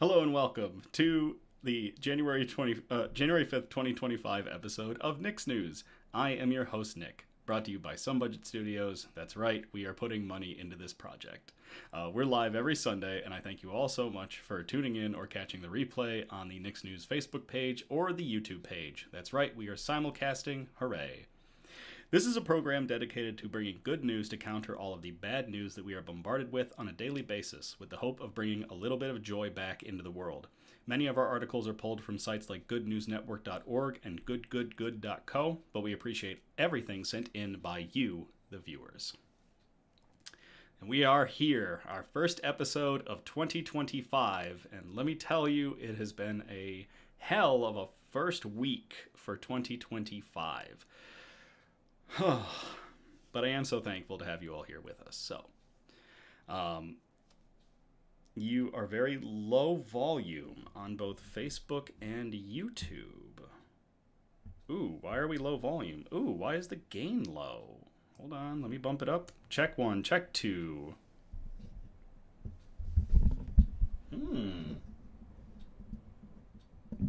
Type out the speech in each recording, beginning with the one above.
Hello and welcome to the January 5th, 2025 episode of Nicks News. I am your host, Nick, brought to you by Some Budget Studios. That's right, we are putting money into this project. We're live every Sunday, and I thank you all so much for tuning in or catching the replay on the Nicks News Facebook page or the YouTube page. That's right, we are simulcasting. Hooray! This is a program dedicated to bringing good news to counter all of the bad news that we are bombarded with on a daily basis, with the hope of bringing a little bit of joy back into the world. Many of our articles are pulled from sites like goodnewsnetwork.org and goodgoodgood.co, but we appreciate everything sent in by you, the viewers. And we are here, our first episode of 2025, and let me tell you, it has been a hell of a first week for 2025. But I am so thankful to have you all here with us. So, you are very low volume on both Facebook and YouTube. Ooh, why are we low volume? Ooh, why is the gain low? Hold on, let me bump it up. Check 1, check 2.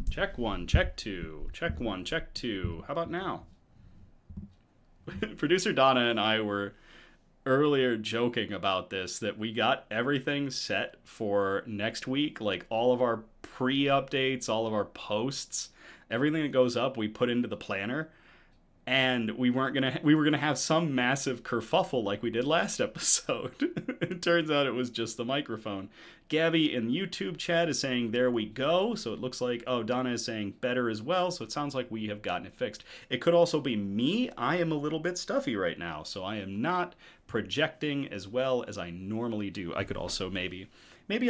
Check 1, check 2. Check 1, check 2. How about now? Producer Donna and I were earlier joking about this, that we got everything set for next week, like all of our pre-updates, all of our posts, everything that goes up we put into the planner, and we were gonna have some massive kerfuffle like we did last episode. It turns out it was just the microphone. Gabby in YouTube chat is saying there we go, so it looks like, oh, Donna is saying better as well, so it sounds like we have gotten it fixed. It could also be me. I am a little bit stuffy right now, so I am not projecting as well as I normally do. I could also maybe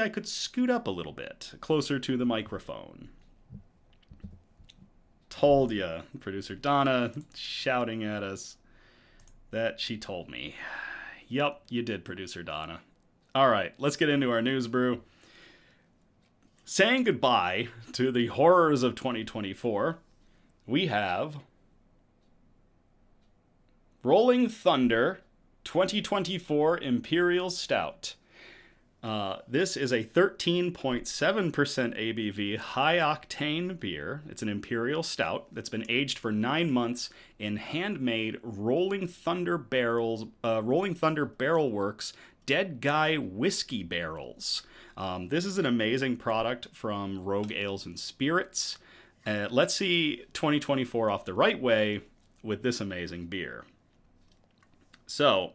I could scoot up a little bit closer to the microphone. Told ya. Producer Donna shouting at us that she told me. Yup, you did, Producer Donna. All right, let's get into our news brew. Saying goodbye to the horrors of 2024, we have Rolling Thunder 2024 Imperial Stout. This is a 13.7% ABV high-octane beer. It's an Imperial Stout that's been aged for 9 months in handmade Rolling Thunder barrel works Dead Guy whiskey barrels. This is an amazing product from Rogue Ales and Spirits. Let's see 2024 off the right way with this amazing beer. So,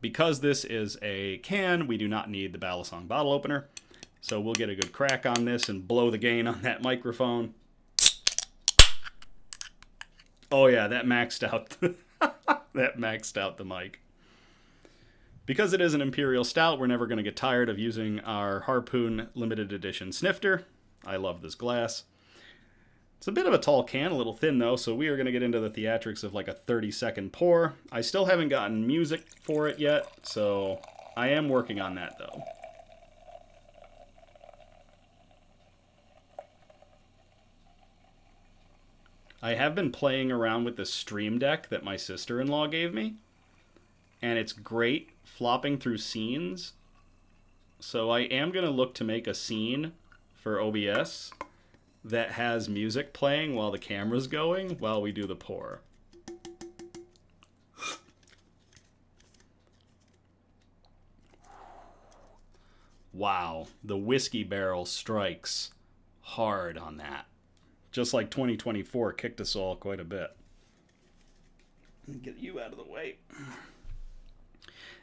because this is a can, we do not need the Balisong bottle opener. So we'll get a good crack on this and blow the gain on that microphone. Oh yeah, that maxed out. That maxed out the mic. Because it is an Imperial Stout, we're never going to get tired of using our Harpoon limited edition snifter. I love this glass. It's a bit of a tall can, a little thin though, so we are going to get into the theatrics of like a 30-second pour. I still haven't gotten music for it yet, so I am working on that though. I have been playing around with the Stream Deck that my sister-in-law gave me, and it's great flopping through scenes. So I am going to look to make a scene for OBS that has music playing while the camera's going while we do the pour. Wow, the whiskey barrel strikes hard on that. Just like 2024 kicked us all quite a bit. Get you out of the way.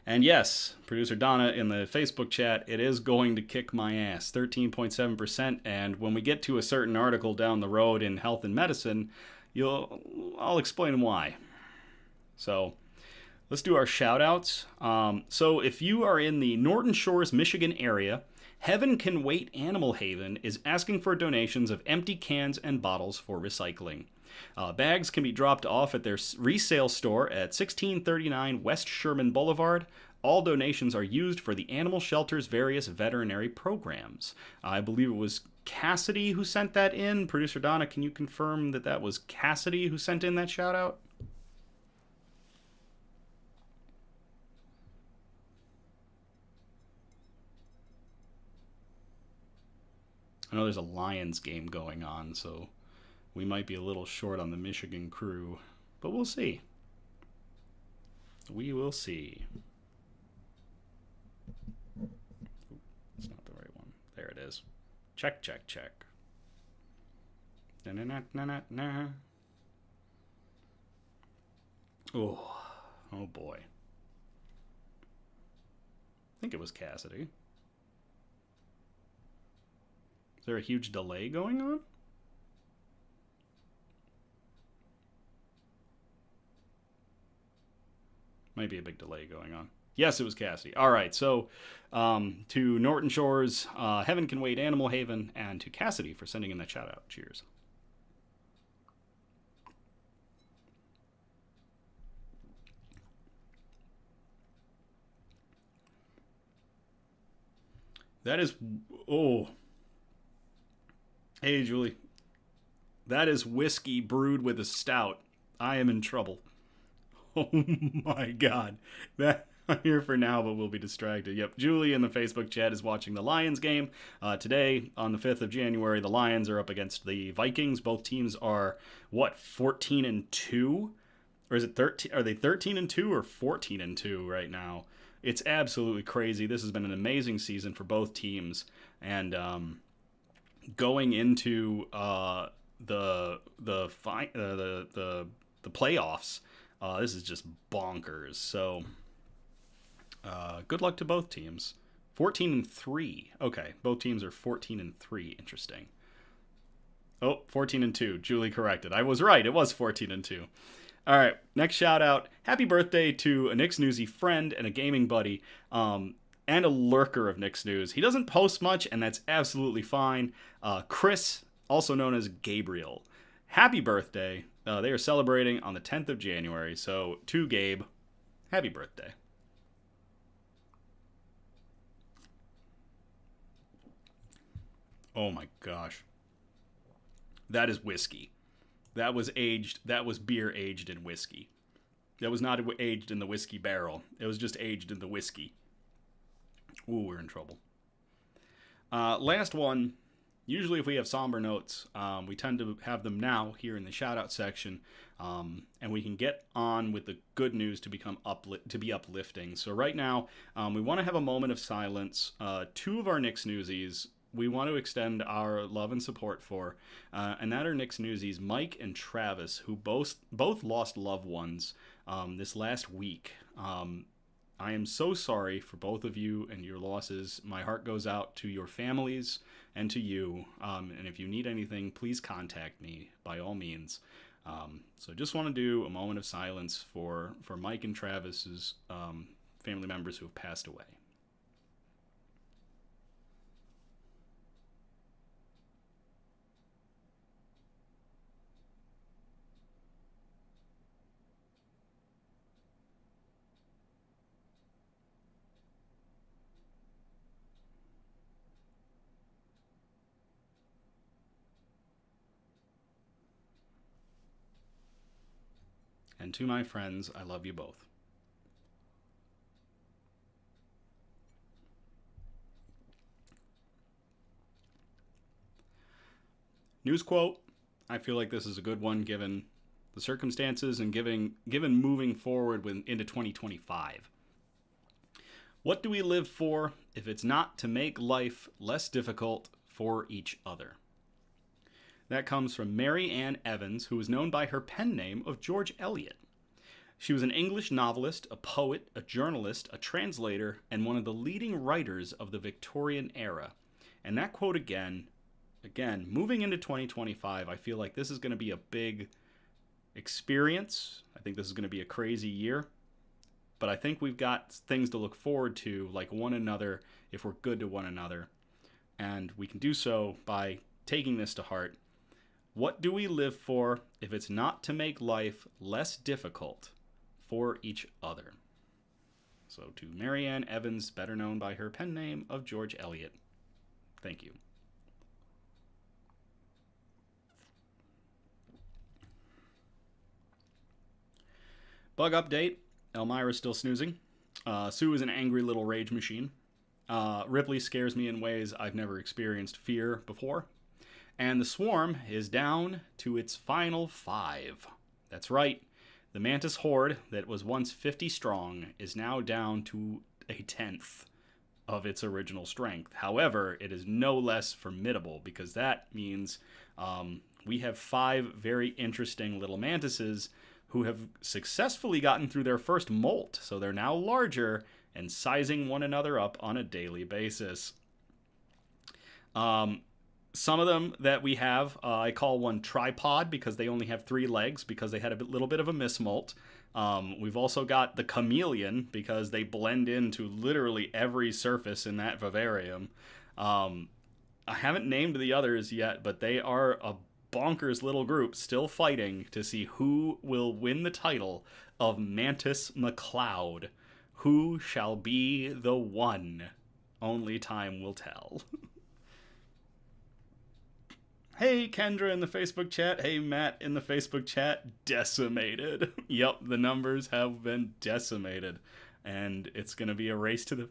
And yes, Producer Donna in the Facebook chat, it is going to kick my ass. 13.7%. And when we get to a certain article down the road in Health and Medicine, I'll explain why. So let's do our shout outs. So if you are in the Norton Shores, Michigan area, Heaven Can Wait Animal Haven is asking for donations of empty cans and bottles for recycling. Bags can be dropped off at their resale store at 1639 West Sherman Boulevard. All donations are used for the animal shelter's various veterinary programs. I believe it was Cassidy who sent that in. Producer Donna, can you confirm that that was Cassidy who sent in that shout out? I know there's a Lions game going on, so we might be a little short on the Michigan crew, but we'll see. We will see. It's not the right one. There it is. Check, check, check. Na-na-na-na-na-na. Oh boy. I think it was Cassidy. Is there a huge delay going on? Might be a big delay going on. Yes, it was Cassidy. All right, so to Norton Shores, Heaven Can Wait Animal Haven, and to Cassidy for sending in that shout out. Cheers. That is, oh. Hey, Julie. That is whiskey brewed with a stout. I am in trouble. Oh my god. That I'm here for now, but we'll be distracted. Yep, Julie in the Facebook chat is watching the Lions game. Today, on the 5th of January, the Lions are up against the Vikings. Both teams are, 14-2? Or is it 13? Are they 13-2 or 14-2 right now? It's absolutely crazy. This has been an amazing season for both teams. And going into the playoffs, this is just bonkers. So good luck to both teams. 14-3. Okay, both teams are 14-3. Interesting. Oh, 14-2. Julie corrected. I was right. It was 14-2. All right, next shout out. Happy birthday to a Nicks Newsy friend and a gaming buddy, and a lurker of Nicks News. He doesn't post much, and that's absolutely fine. Chris, also known as Gabriel. Happy birthday. They are celebrating on the 10th of January, so to Gabe, happy birthday. Oh my gosh. That is whiskey. That was aged. That was beer aged in whiskey. That was not aged in the whiskey barrel. It was just aged in the whiskey. Ooh, we're in trouble. Last one. Usually if we have somber notes, we tend to have them now here in the shout-out section, and we can get on with the good news to be uplifting. So right now, we want to have a moment of silence. Two of our Nicks Newsies we want to extend our love and support for, and that are Nicks Newsies, Mike and Travis, who both lost loved ones this last week. I am so sorry for both of you and your losses. My heart goes out to your families and to you. And if you need anything, please contact me by all means. So just want to do a moment of silence for Mike and Travis's family members who have passed away. And to my friends, I love you both. News quote. I feel like this is a good one given the circumstances and given moving forward into 2025. What do we live for if it's not to make life less difficult for each other? That comes from Mary Ann Evans, who is known by her pen name of George Eliot. She was an English novelist, a poet, a journalist, a translator, and one of the leading writers of the Victorian era. And that quote again, moving into 2025, I feel like this is going to be a big experience. I think this is going to be a crazy year. But I think we've got things to look forward to, like one another, if we're good to one another. And we can do so by taking this to heart. What do we live for if it's not to make life less difficult for each other? So to Mary Ann Evans, better known by her pen name of George Eliot, thank you. Bug update. Elmira's still snoozing. Sue is an angry little rage machine. Ripley scares me in ways I've never experienced fear before. And the swarm is down to its final 5. That's right. The mantis horde that was once 50 strong is now down to a tenth of its original strength. However, it is no less formidable because that means we have 5 very interesting little mantises who have successfully gotten through their first molt. So they're now larger and sizing one another up on a daily basis. Some of them that we have, I call one tripod because they only have 3 legs because they had a little bit of a mismolt. We've also got the chameleon because they blend into literally every surface in that vivarium. I haven't named the others yet, but they are a bonkers little group still fighting to see who will win the title of Mantis MacLeod. Who shall be the one? Only time will tell. Hey, Kendra in the Facebook chat. Hey, Matt in the Facebook chat. Decimated. Yep, the numbers have been decimated, and it's gonna be a race to the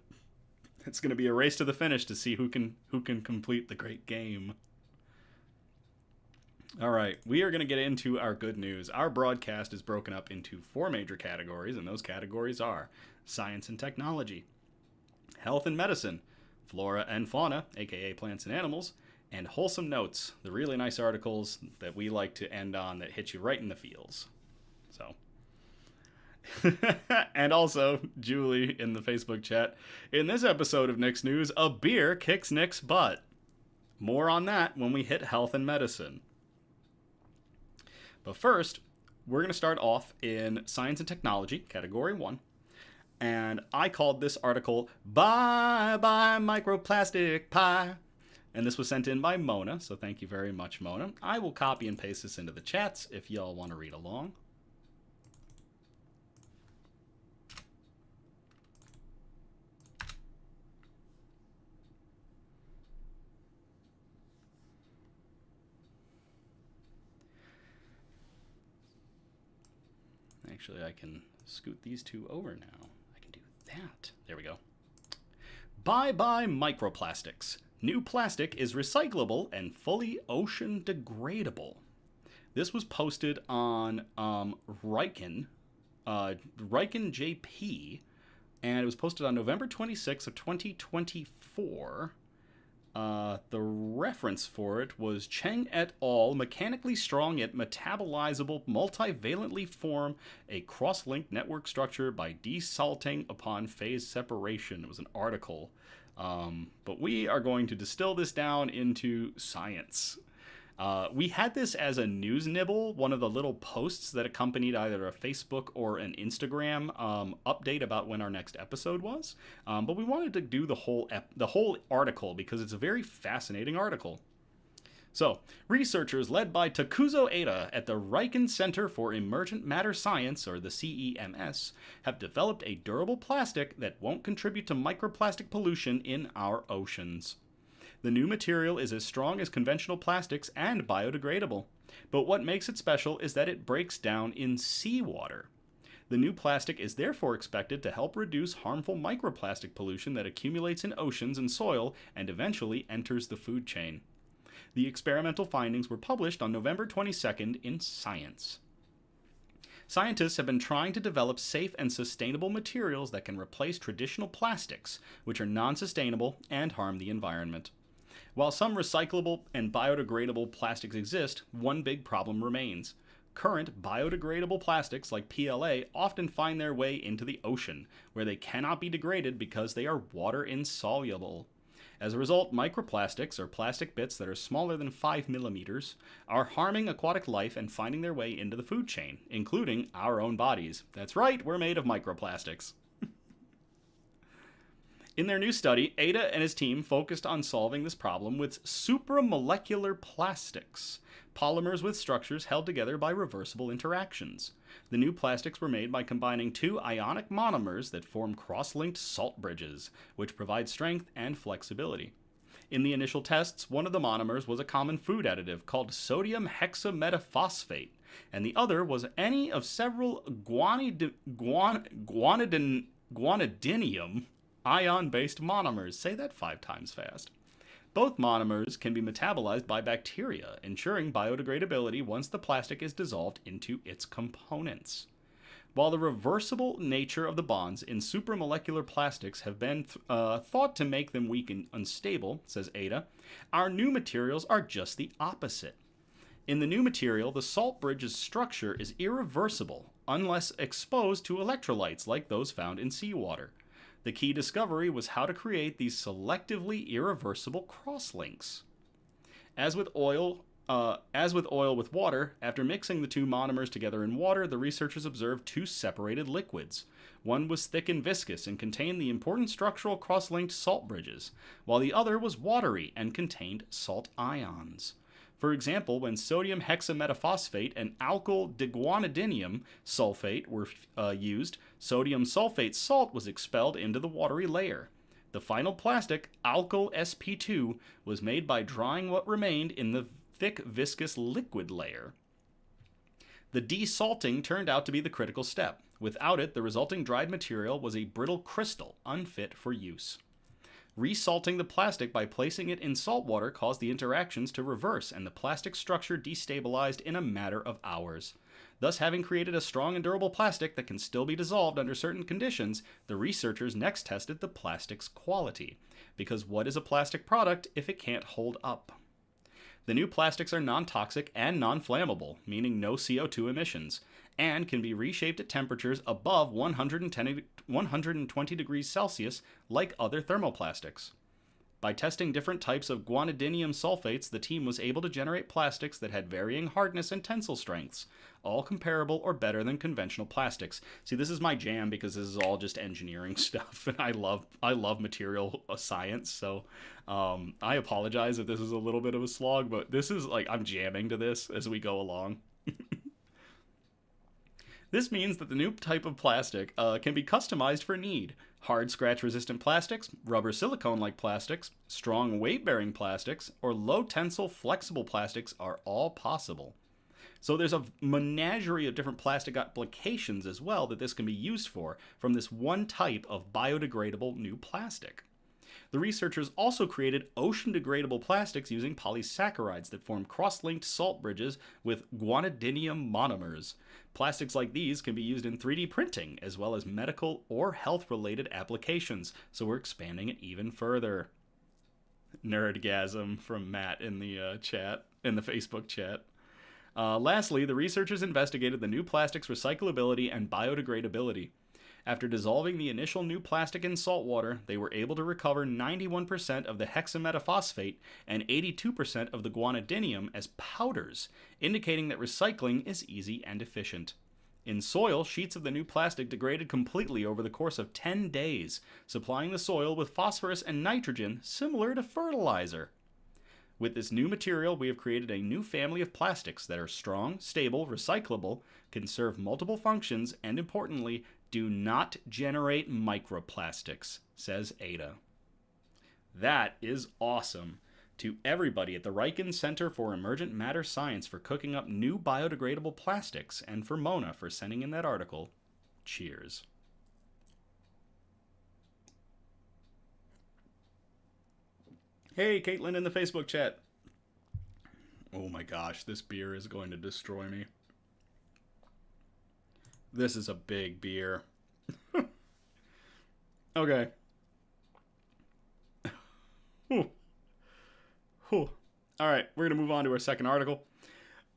finish to see who can complete the great game. All right, we are gonna get into our good news. Our broadcast is broken up into 4 major categories, and those categories are science and technology, health and medicine, flora and fauna, aka plants and animals, and wholesome notes, the really nice articles that we like to end on that hit you right in the feels. So, and also Julie in the Facebook chat. In this episode of Nicks News, a beer kicks Nick's butt. More on that when we hit health and medicine. But first, we're going to start off in science and technology, category 1. And I called this article, Bye Bye Microplastic Pie. And this was sent in by Mona, so thank you very much, Mona. I will copy and paste this into the chats if y'all want to read along. Actually, I can scoot these 2 over now. I can do that. There we go. Bye Bye Microplastics. New plastic is recyclable and fully ocean degradable. This was posted on Riken JP, and it was posted on November 26th of 2024. The reference for it was Cheng et al. Mechanically strong yet metabolizable multivalently form a cross-linked network structure by desalting upon phase separation. It was an article. But we are going to distill this down into science. We had this as a news nibble, one of the little posts that accompanied either a Facebook or an Instagram update about when our next episode was. But we wanted to do the whole article because it's a very fascinating article. So, researchers led by Takuzo Ada at the Riken Center for Emergent Matter Science, or the CEMS, have developed a durable plastic that won't contribute to microplastic pollution in our oceans. The new material is as strong as conventional plastics and biodegradable, but what makes it special is that it breaks down in seawater. The new plastic is therefore expected to help reduce harmful microplastic pollution that accumulates in oceans and soil and eventually enters the food chain. The experimental findings were published on November 22nd in Science. Scientists have been trying to develop safe and sustainable materials that can replace traditional plastics, which are non-sustainable and harm the environment. While some recyclable and biodegradable plastics exist, one big problem remains. Current biodegradable plastics like PLA often find their way into the ocean, where they cannot be degraded because they are water insoluble. As a result, microplastics, or plastic bits that are smaller than 5 millimeters, are harming aquatic life and finding their way into the food chain, including our own bodies. That's right, we're made of microplastics. In their new study, Ada and his team focused on solving this problem with supramolecular plastics, polymers with structures held together by reversible interactions. The new plastics were made by combining 2 ionic monomers that form cross-linked salt bridges, which provide strength and flexibility. In the initial tests, one of the monomers was a common food additive called sodium hexametaphosphate, and the other was any of several guanidinium ion-based monomers. Say that 5 times fast. Both monomers can be metabolized by bacteria, ensuring biodegradability once the plastic is dissolved into its components. While the reversible nature of the bonds in supramolecular plastics have been thought to make them weak and unstable, says Ada, our new materials are just the opposite. In the new material, the salt bridge's structure is irreversible unless exposed to electrolytes like those found in seawater. The key discovery was how to create these selectively irreversible crosslinks. As with oil with water, after mixing the two monomers together in water, the researchers observed 2 separated liquids. One was thick and viscous and contained the important structural cross-linked salt bridges, while the other was watery and contained salt ions. For example, when sodium hexametaphosphate and alkyl diguanidinium sulfate were used, sodium sulfate salt was expelled into the watery layer. The final plastic, alkyl sp2, was made by drying what remained in the thick viscous liquid layer. The desalting turned out to be the critical step. Without it, the resulting dried material was a brittle crystal, unfit for use. Resalting the plastic by placing it in salt water caused the interactions to reverse, and the plastic structure destabilized in a matter of hours. Thus, having created a strong and durable plastic that can still be dissolved under certain conditions, the researchers next tested the plastic's quality. Because what is a plastic product if it can't hold up? The new plastics are non-toxic and non-flammable, meaning no CO2 emissions, and can be reshaped at temperatures above 120 degrees Celsius like other thermoplastics. By testing different types of guanidinium sulfates, the team was able to generate plastics that had varying hardness and tensile strengths, all comparable or better than conventional plastics. See, this is my jam because this is all just engineering stuff, and I love material science, so I apologize if this is a little bit of a slog, but this is like, I'm jamming to this as we go along. This means that the new type of plastic can be customized for need. Hard scratch-resistant plastics, rubber silicone-like plastics, strong weight-bearing plastics, or low-tensile flexible plastics are all possible. So there's a menagerie of different plastic applications as well that this can be used for from this one type of biodegradable new plastic. The researchers also created ocean-degradable plastics using polysaccharides that form cross-linked salt bridges with guanidinium monomers. Plastics like these can be used in 3D printing, as well as medical or health-related applications, so we're expanding it even further. Nerdgasm from Matt in the chat, in the Facebook chat. Lastly, the researchers investigated the new plastic's recyclability and biodegradability. After dissolving the initial new plastic in salt water, they were able to recover 91% of the hexametaphosphate and 82% of the guanidinium as powders, indicating that recycling is easy and efficient. In soil, sheets of the new plastic degraded completely over the course of 10 days, supplying the soil with phosphorus and nitrogen similar to fertilizer. With this new material, we have created a new family of plastics that are strong, stable, recyclable, can serve multiple functions, and importantly, do not generate microplastics, says Ada. That is awesome. To everybody at the Riken Center for Emergent Matter Science for cooking up new biodegradable plastics, and for Mona for sending in that article, cheers. Hey, Caitlin in the Facebook chat. Oh my gosh, this beer is going to destroy me. This is a big beer. Okay. Whew. Whew. All right, we're going to move on to our second article.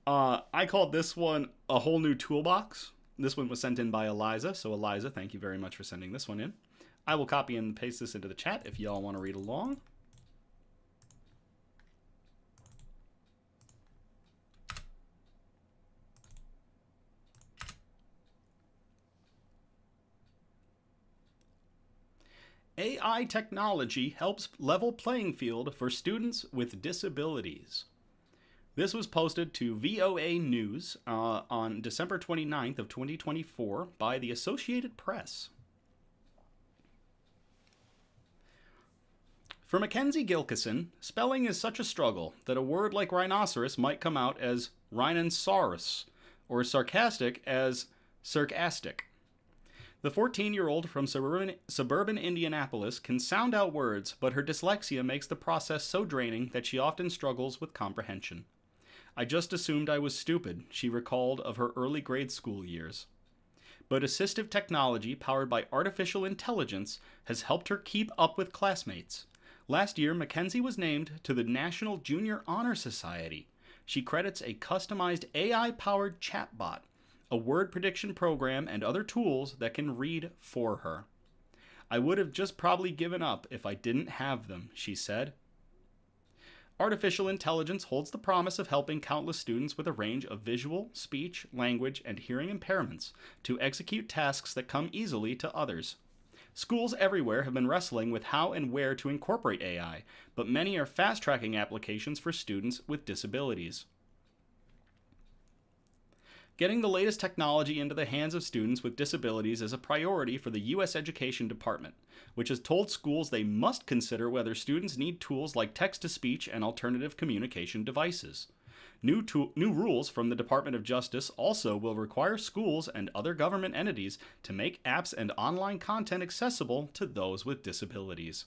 I called this one A Whole New Toolbox. This one was sent in by Eliza. So Eliza, thank you very much for sending this one in. I will copy and paste this into the chat if y'all want to read along. AI technology helps level playing field for students with disabilities. This was posted to VOA News on December 29th of 2024 by the Associated Press. For Mackenzie Gilkison, spelling is such a struggle that a word like rhinoceros might come out as rhinoceros, or sarcastic as sarcastic. The 14-year-old from suburban Indianapolis can sound out words, but her dyslexia makes the process so draining that she often struggles with comprehension. I just assumed I was stupid, she recalled of her early grade school years. But assistive technology powered by artificial intelligence has helped her keep up with classmates. Last year, Mackenzie was named to the National Junior Honor Society. She credits a customized AI-powered chatbot, a word prediction program, and other tools that can read for her. I would have just probably given up if I didn't have them, she said. Artificial intelligence holds the promise of helping countless students with a range of visual, speech, language, and hearing impairments to execute tasks that come easily to others. Schools everywhere have been wrestling with how and where to incorporate AI, but many are fast-tracking applications for students with disabilities. Getting the latest technology into the hands of students with disabilities is a priority for the U.S. Education Department, which has told schools they must consider whether students need tools like text-to-speech and alternative communication devices. New rules from the Department of Justice also will require schools and other government entities to make apps and online content accessible to those with disabilities.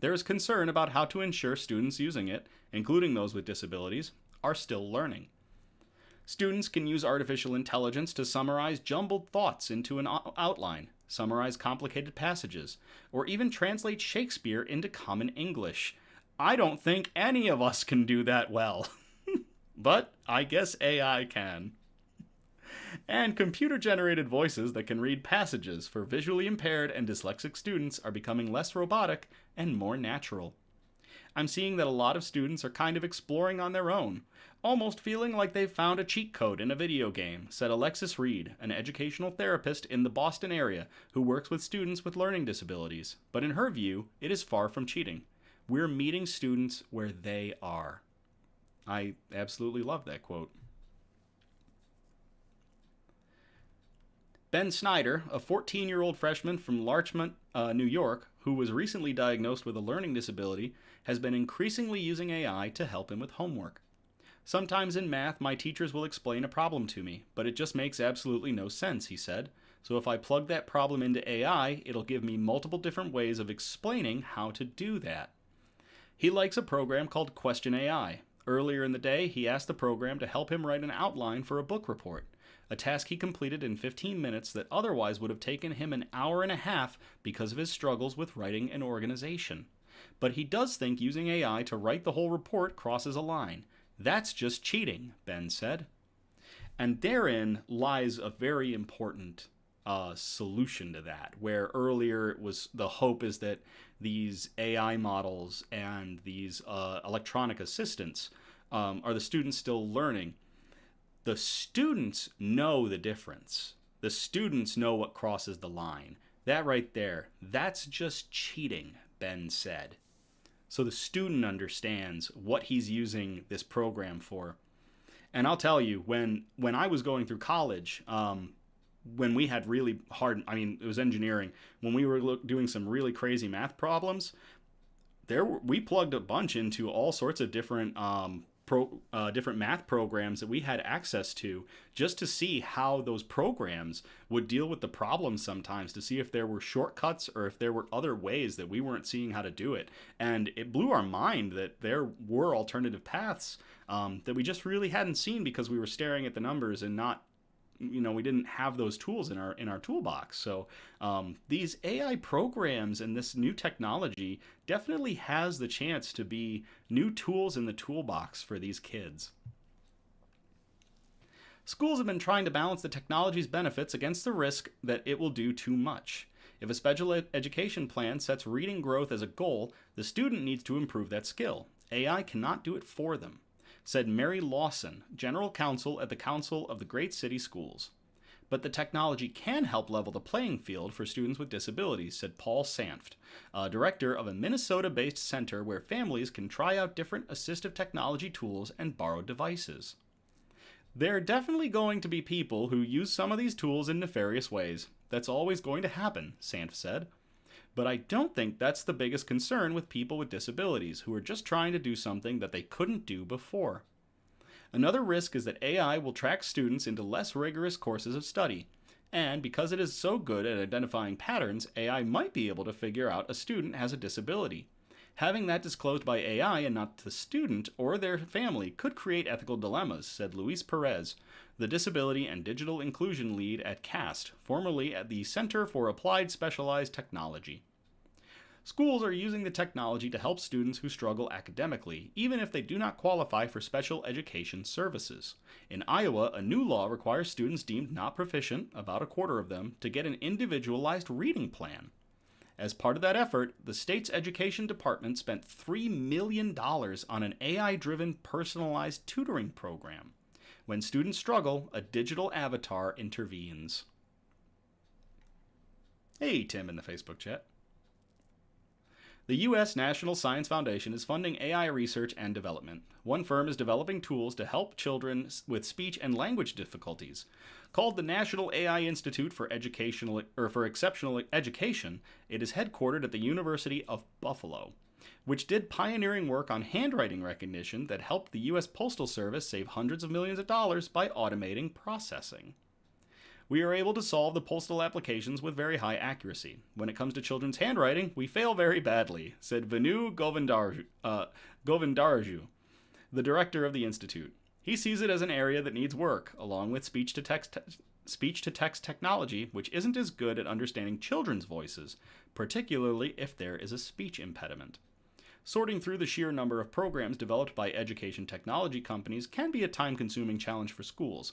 There is concern about how to ensure students using it, including those with disabilities, are still learning. Students can use artificial intelligence to summarize jumbled thoughts into an outline, summarize complicated passages, or even translate Shakespeare into common English. I don't think any of us can do that well. But I guess AI can. And computer-generated voices that can read passages for visually impaired and dyslexic students are becoming less robotic and more natural. I'm seeing that a lot of students are kind of exploring on their own, almost feeling like they've found a cheat code in a video game, said Alexis Reed, an educational therapist in the Boston area who works with students with learning disabilities. But in her view, it is far from cheating. We're meeting students where they are. I absolutely love that quote. Ben Snyder, a 14-year-old freshman from Larchmont, New York, who was recently diagnosed with a learning disability, has been increasingly using AI to help him with homework. Sometimes in math, my teachers will explain a problem to me, but it just makes absolutely no sense, he said. So if I plug that problem into AI, it'll give me multiple different ways of explaining how to do that. He likes a program called Question AI. Earlier in the day, he asked the program to help him write an outline for a book report, a task he completed in 15 minutes that otherwise would have taken him an hour and a half because of his struggles with writing and organization. But he does think using AI to write the whole report crosses a line. That's just cheating, Ben said. And therein lies a very important solution to that, where earlier it was the hope is that these AI models and these electronic assistants are the students still learning. The students know the difference. The students know what crosses the line. That right there, that's just cheating, Ben said. So the student understands what he's using this program for. And I'll tell you, when I was going through college, when we had really hard, it was engineering, when we were doing some really crazy math problems, we plugged a bunch into all sorts of different different math programs that we had access to, just to see how those programs would deal with the problems sometimes, to see if there were shortcuts or if there were other ways that we weren't seeing how to do it. And it blew our mind that there were alternative paths that we just really hadn't seen because we were staring at the numbers and not, we didn't have those tools in our toolbox. So these AI programs and this new technology definitely has the chance to be new tools in the toolbox for these kids. Schools have been trying to balance the technology's benefits against the risk that it will do too much. If a special education plan sets reading growth as a goal, the student needs to improve that skill. AI cannot do it for them, said Mary Lawson, General Counsel at the Council of the Great City Schools. But the technology can help level the playing field for students with disabilities, said Paul Sanft, director of a Minnesota-based center where families can try out different assistive technology tools and borrowed devices. There are definitely going to be people who use some of these tools in nefarious ways. That's always going to happen, Sanft said. But I don't think that's the biggest concern with people with disabilities who are just trying to do something that they couldn't do before. Another risk is that AI will track students into less rigorous courses of study. And because it is so good at identifying patterns, AI might be able to figure out a student has a disability. Having that disclosed by AI and not the student or their family could create ethical dilemmas, said Luis Perez, the Disability and Digital Inclusion Lead at CAST, formerly at the Center for Applied Specialized Technology. Schools are using the technology to help students who struggle academically, even if they do not qualify for special education services. In Iowa, a new law requires students deemed not proficient, about a quarter of them, to get an individualized reading plan. As part of that effort, the state's education department spent $3 million on an AI-driven personalized tutoring program. When students struggle, a digital avatar intervenes. Hey, Tim in the Facebook chat. The U.S. National Science Foundation is funding AI research and development. One firm is developing tools to help children with speech and language difficulties. Called the National AI Institute for Exceptional Education, it is headquartered at the University of Buffalo, which did pioneering work on handwriting recognition that helped the U.S. Postal Service save hundreds of millions of dollars by automating processing. We are able to solve the postal applications with very high accuracy. When it comes to children's handwriting, we fail very badly, said Venu Govindaraju, the director of the institute. He sees it as an area that needs work, along with speech-to-text technology, which isn't as good at understanding children's voices, particularly if there is a speech impediment. Sorting through the sheer number of programs developed by education technology companies can be a time-consuming challenge for schools.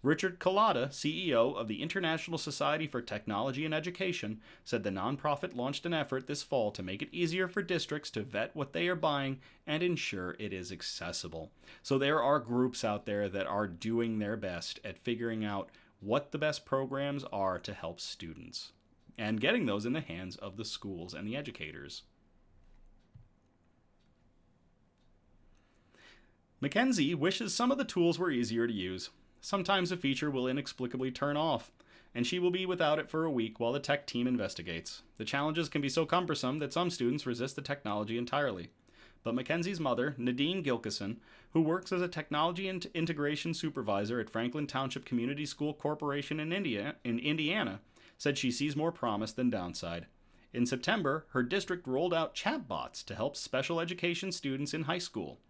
Richard Collada, CEO of the International Society for Technology and Education, said the nonprofit launched an effort this fall to make it easier for districts to vet what they are buying and ensure it is accessible. So there are groups out there that are doing their best at figuring out what the best programs are to help students and getting those in the hands of the schools and the educators. Mackenzie wishes some of the tools were easier to use. Sometimes a feature will inexplicably turn off, and she will be without it for a week while the tech team investigates. The challenges can be so cumbersome that some students resist the technology entirely. But Mackenzie's mother, Nadine Gilkison, who works as a technology integration supervisor at Franklin Township Community School Corporation in Indiana, said she sees more promise than downside. In September, her district rolled out chatbots to help special education students in high school.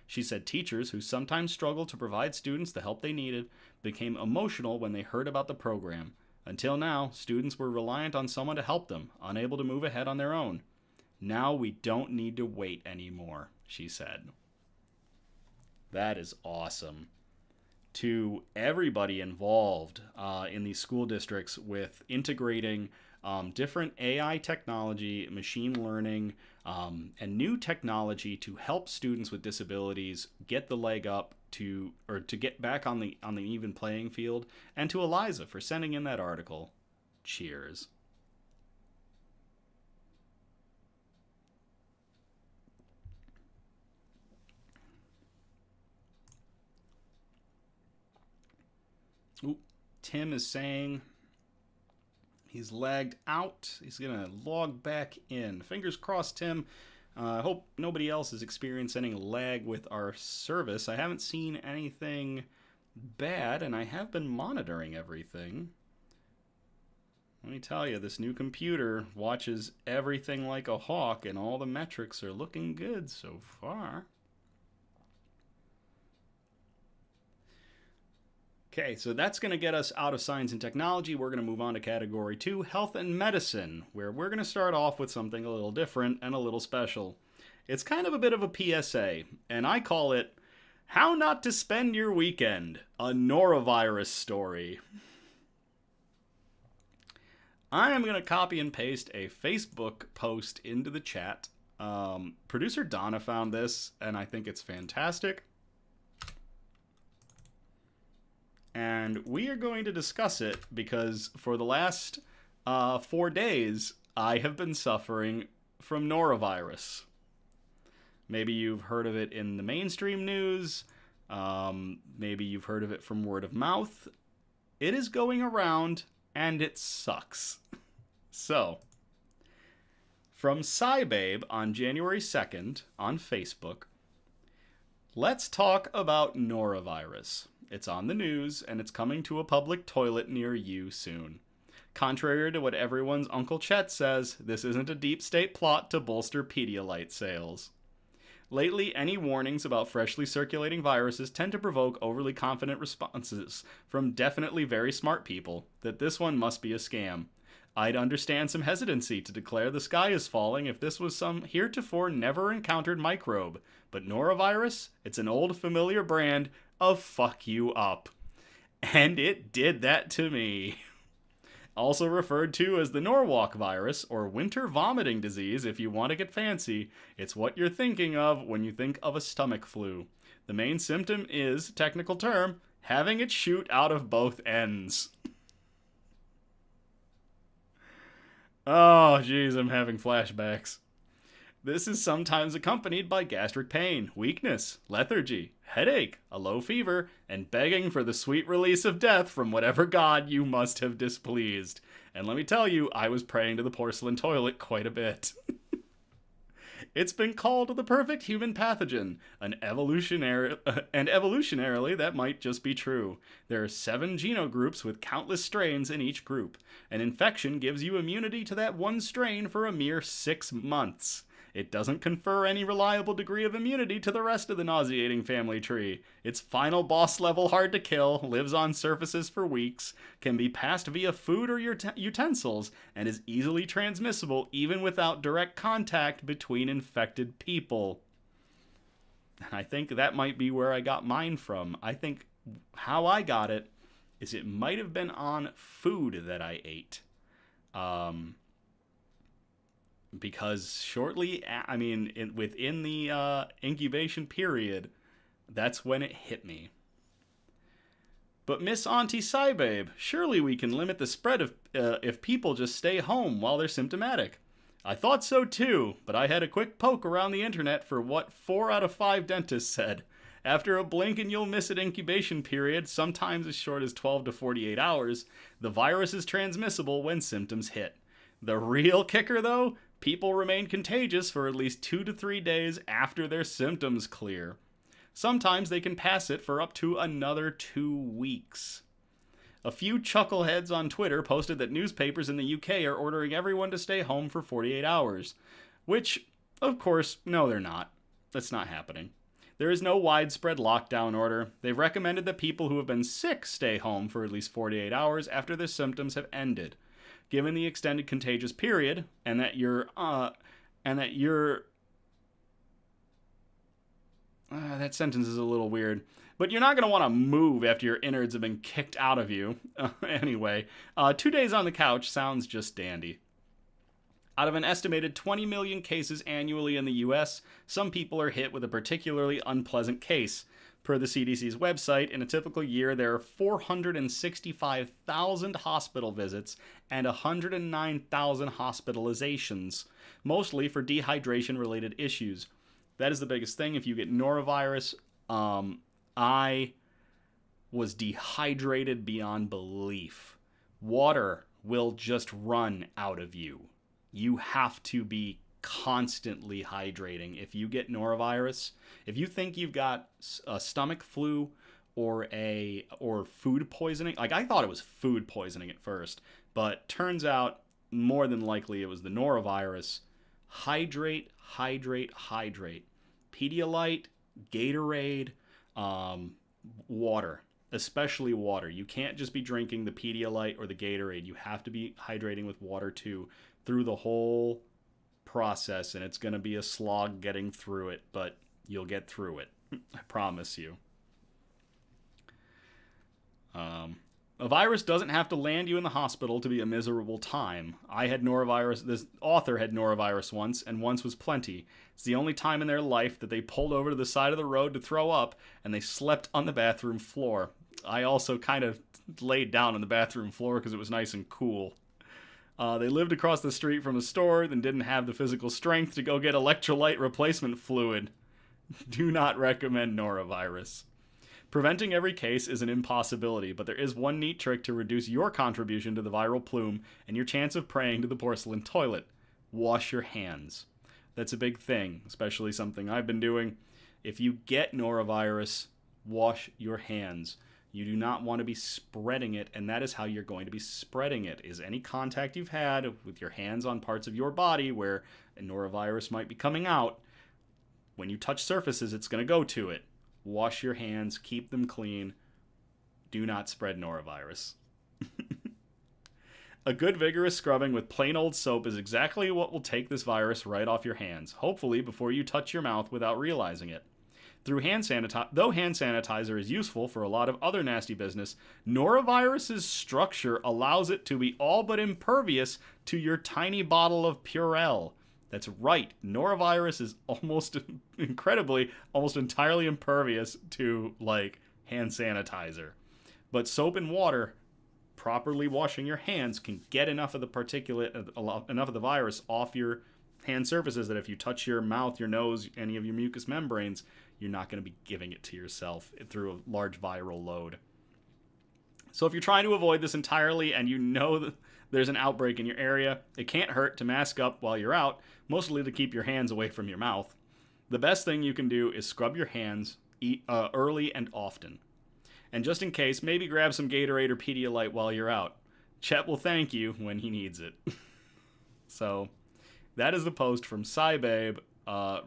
She said teachers who sometimes struggle to provide students the help they needed became emotional when they heard about the program. Until now, students were reliant on someone to help them, unable to move ahead on their own. Now we don't need to wait anymore, she said. That is awesome. To everybody involved in these school districts with integrating different AI technology, machine learning, and new technology to help students with disabilities get the leg up to get back on the even playing field, and to Eliza for sending in that article. Cheers. Ooh, Tim is saying he's lagged out. He's going to log back in. Fingers crossed, Tim. I hope nobody else is experiencing any lag with our service. I haven't seen anything bad, and I have been monitoring everything. Let me tell you, this new computer watches everything like a hawk, and all the metrics are looking good so far. Okay, so that's going to get us out of science and technology. We're going to move on to category 2, health and medicine, where we're going to start off with something a little different and a little special. It's kind of a bit of a PSA, and I call it How Not to Spend Your Weekend, a Norovirus Story. I am going to copy and paste a Facebook post into the chat. Producer Donna found this, and I think it's fantastic. And we are going to discuss it because for the last 4 days, I have been suffering from norovirus. Maybe you've heard of it in the mainstream news. Maybe you've heard of it from word of mouth. It is going around, and it sucks. So, from SciBabe on January 2nd on Facebook, let's talk about norovirus. It's on the news, and it's coming to a public toilet near you soon. Contrary to what everyone's Uncle Chet says, this isn't a deep state plot to bolster Pedialyte sales. Lately, any warnings about freshly circulating viruses tend to provoke overly confident responses from definitely very smart people that this one must be a scam. I'd understand some hesitancy to declare the sky is falling if this was some heretofore never encountered microbe, but norovirus, it's an old familiar brand of fuck you up. And it did that to me. Also referred to as the Norwalk virus, or winter vomiting disease if you want to get fancy, it's what you're thinking of when you think of a stomach flu. The main symptom is, technical term, having it shoot out of both ends. Oh, jeez, I'm having flashbacks. This is sometimes accompanied by gastric pain, weakness, lethargy, headache, a low fever, and begging for the sweet release of death from whatever god you must have displeased. And let me tell you, I was praying to the porcelain toilet quite a bit. It's been called the perfect human pathogen, and evolutionarily that might just be true. There are 7 genogroups with countless strains in each group. An infection gives you immunity to that one strain for a mere 6 months. It doesn't confer any reliable degree of immunity to the rest of the nauseating family tree. Its final boss level hard to kill, lives on surfaces for weeks, can be passed via food or utensils, and is easily transmissible even without direct contact between infected people. And I think that might be where I got mine from. I think how I got it is it might have been on food that I ate. Because shortly, within the incubation period, that's when it hit me. But Miss Auntie Cybabe, surely we can limit the spread if people just stay home while they're symptomatic. I thought so too, but I had a quick poke around the internet for what 4 out of 5 dentists said. After a blink and you'll miss it incubation period, sometimes as short as 12 to 48 hours, the virus is transmissible when symptoms hit. The real kicker, though? People remain contagious for at least 2 to 3 days after their symptoms clear. Sometimes they can pass it for up to another 2 weeks. A few chuckleheads on Twitter posted that newspapers in the UK are ordering everyone to stay home for 48 hours. Which, of course, no they're not. That's not happening. There is no widespread lockdown order. They've recommended that people who have been sick stay home for at least 48 hours after their symptoms have ended. Given the extended contagious period, and that that sentence is a little weird, but you're not going to want to move after your innards have been kicked out of you. Anyway, 2 days on the couch sounds just dandy. Out of an estimated 20 million cases annually in the US, some people are hit with a particularly unpleasant case. Per the CDC's website, in a typical year, there are 465,000 hospital visits and 109,000 hospitalizations, mostly for dehydration-related issues. That is the biggest thing. If you get norovirus, I was dehydrated beyond belief. Water will just run out of you. You have to be constantly hydrating. If you get norovirus, if you think you've got a stomach flu or food poisoning, like I thought it was food poisoning at first, but turns out more than likely it was the norovirus. Hydrate, hydrate, hydrate. Pedialyte, Gatorade, water, especially water. You can't just be drinking the Pedialyte or the Gatorade. You have to be hydrating with water too through the whole process, and it's going to be a slog getting through it, but you'll get through it. I promise you. A virus doesn't have to land you in the hospital to be a miserable time. I had norovirus. This author had norovirus once, and once was plenty. It's the only time in their life that they pulled over to the side of the road to throw up, and they slept on the bathroom floor. I also kind of laid down on the bathroom floor because it was nice and cool. They lived across the street from a store and didn't have the physical strength to go get electrolyte replacement fluid. Do not recommend norovirus. Preventing every case is an impossibility, but there is one neat trick to reduce your contribution to the viral plume and your chance of praying to the porcelain toilet. Wash your hands. That's a big thing, especially something I've been doing. If you get norovirus, wash your hands. You do not want to be spreading it, and that is how you're going to be spreading it, is any contact you've had with your hands on parts of your body where a norovirus might be coming out. When you touch surfaces, it's going to go to it. Wash your hands, keep them clean. Do not spread norovirus. A good vigorous scrubbing with plain old soap is exactly what will take this virus right off your hands, hopefully before you touch your mouth without realizing it. Though hand sanitizer is useful for a lot of other nasty business, norovirus's structure allows it to be all but impervious to your tiny bottle of Purell. That's right, norovirus is almost entirely impervious to, like, hand sanitizer. But soap and water, properly washing your hands, can get enough of the particulate, enough of the virus off your hand surfaces that if you touch your mouth, your nose, any of your mucous membranes, you're not going to be giving it to yourself through a large viral load. So if you're trying to avoid this entirely and you know that there's an outbreak in your area, it can't hurt to mask up while you're out, mostly to keep your hands away from your mouth. The best thing you can do is scrub your hands early and often. And just in case, maybe grab some Gatorade or Pedialyte while you're out. Chet will thank you when he needs it. So, that is the post from Cybabe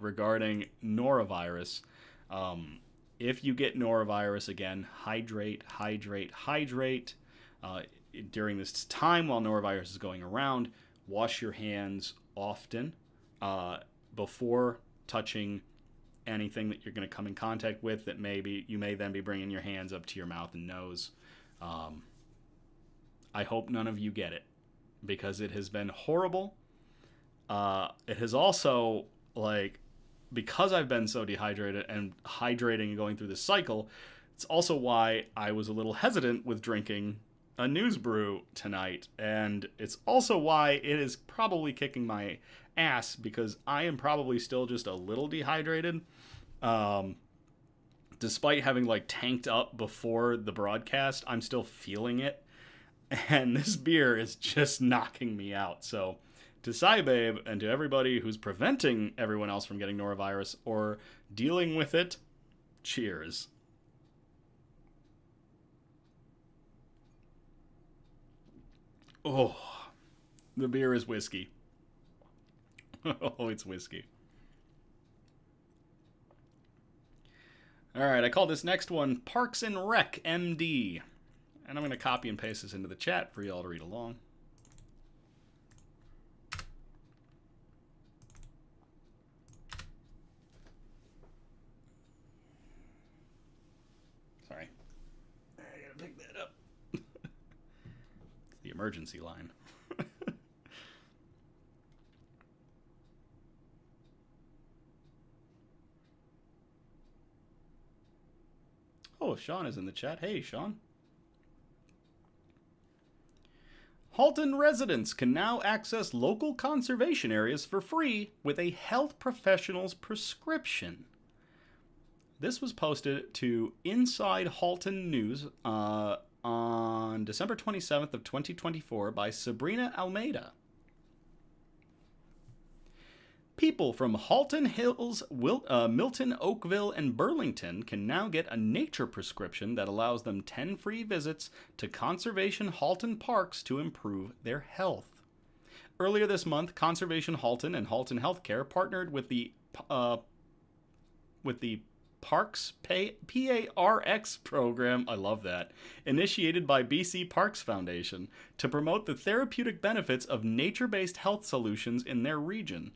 regarding norovirus. If you get norovirus, again, hydrate. During this time while norovirus is going around, wash your hands often before touching anything that you're going to come in contact with that you may then be bringing your hands up to your mouth and nose. I hope none of you get it, because it has been horrible. It has also, because I've been so dehydrated and hydrating and going through this cycle, it's also why I was a little hesitant with drinking a news brew tonight, and it's also why it is probably kicking my ass, because I am probably still just a little dehydrated, despite having tanked up before the broadcast. I'm still feeling it, and this beer is just knocking me out. So to Cybabe and to everybody who's preventing everyone else from getting norovirus or dealing with it, cheers. Oh, the beer is whiskey. Oh, it's whiskey. All right, I call this next one Parks and Rec MD. And I'm going to copy and paste this into the chat for y'all to read along. Sorry. I got to pick that up. The emergency line. Oh, Sean is in the chat. Hey, Sean. Halton residents can now access local conservation areas for free with a health professional's prescription. This was posted to Inside Halton News on December 27th of 2024 by Sabrina Almeida. People from Halton Hills, Milton, Oakville, and Burlington can now get a nature prescription that allows them 10 free visits to Conservation Halton Parks to improve their health. Earlier this month, Conservation Halton and Halton Healthcare partnered with the Parks PARX program, I love that, initiated by BC Parks Foundation to promote the therapeutic benefits of nature-based health solutions in their region.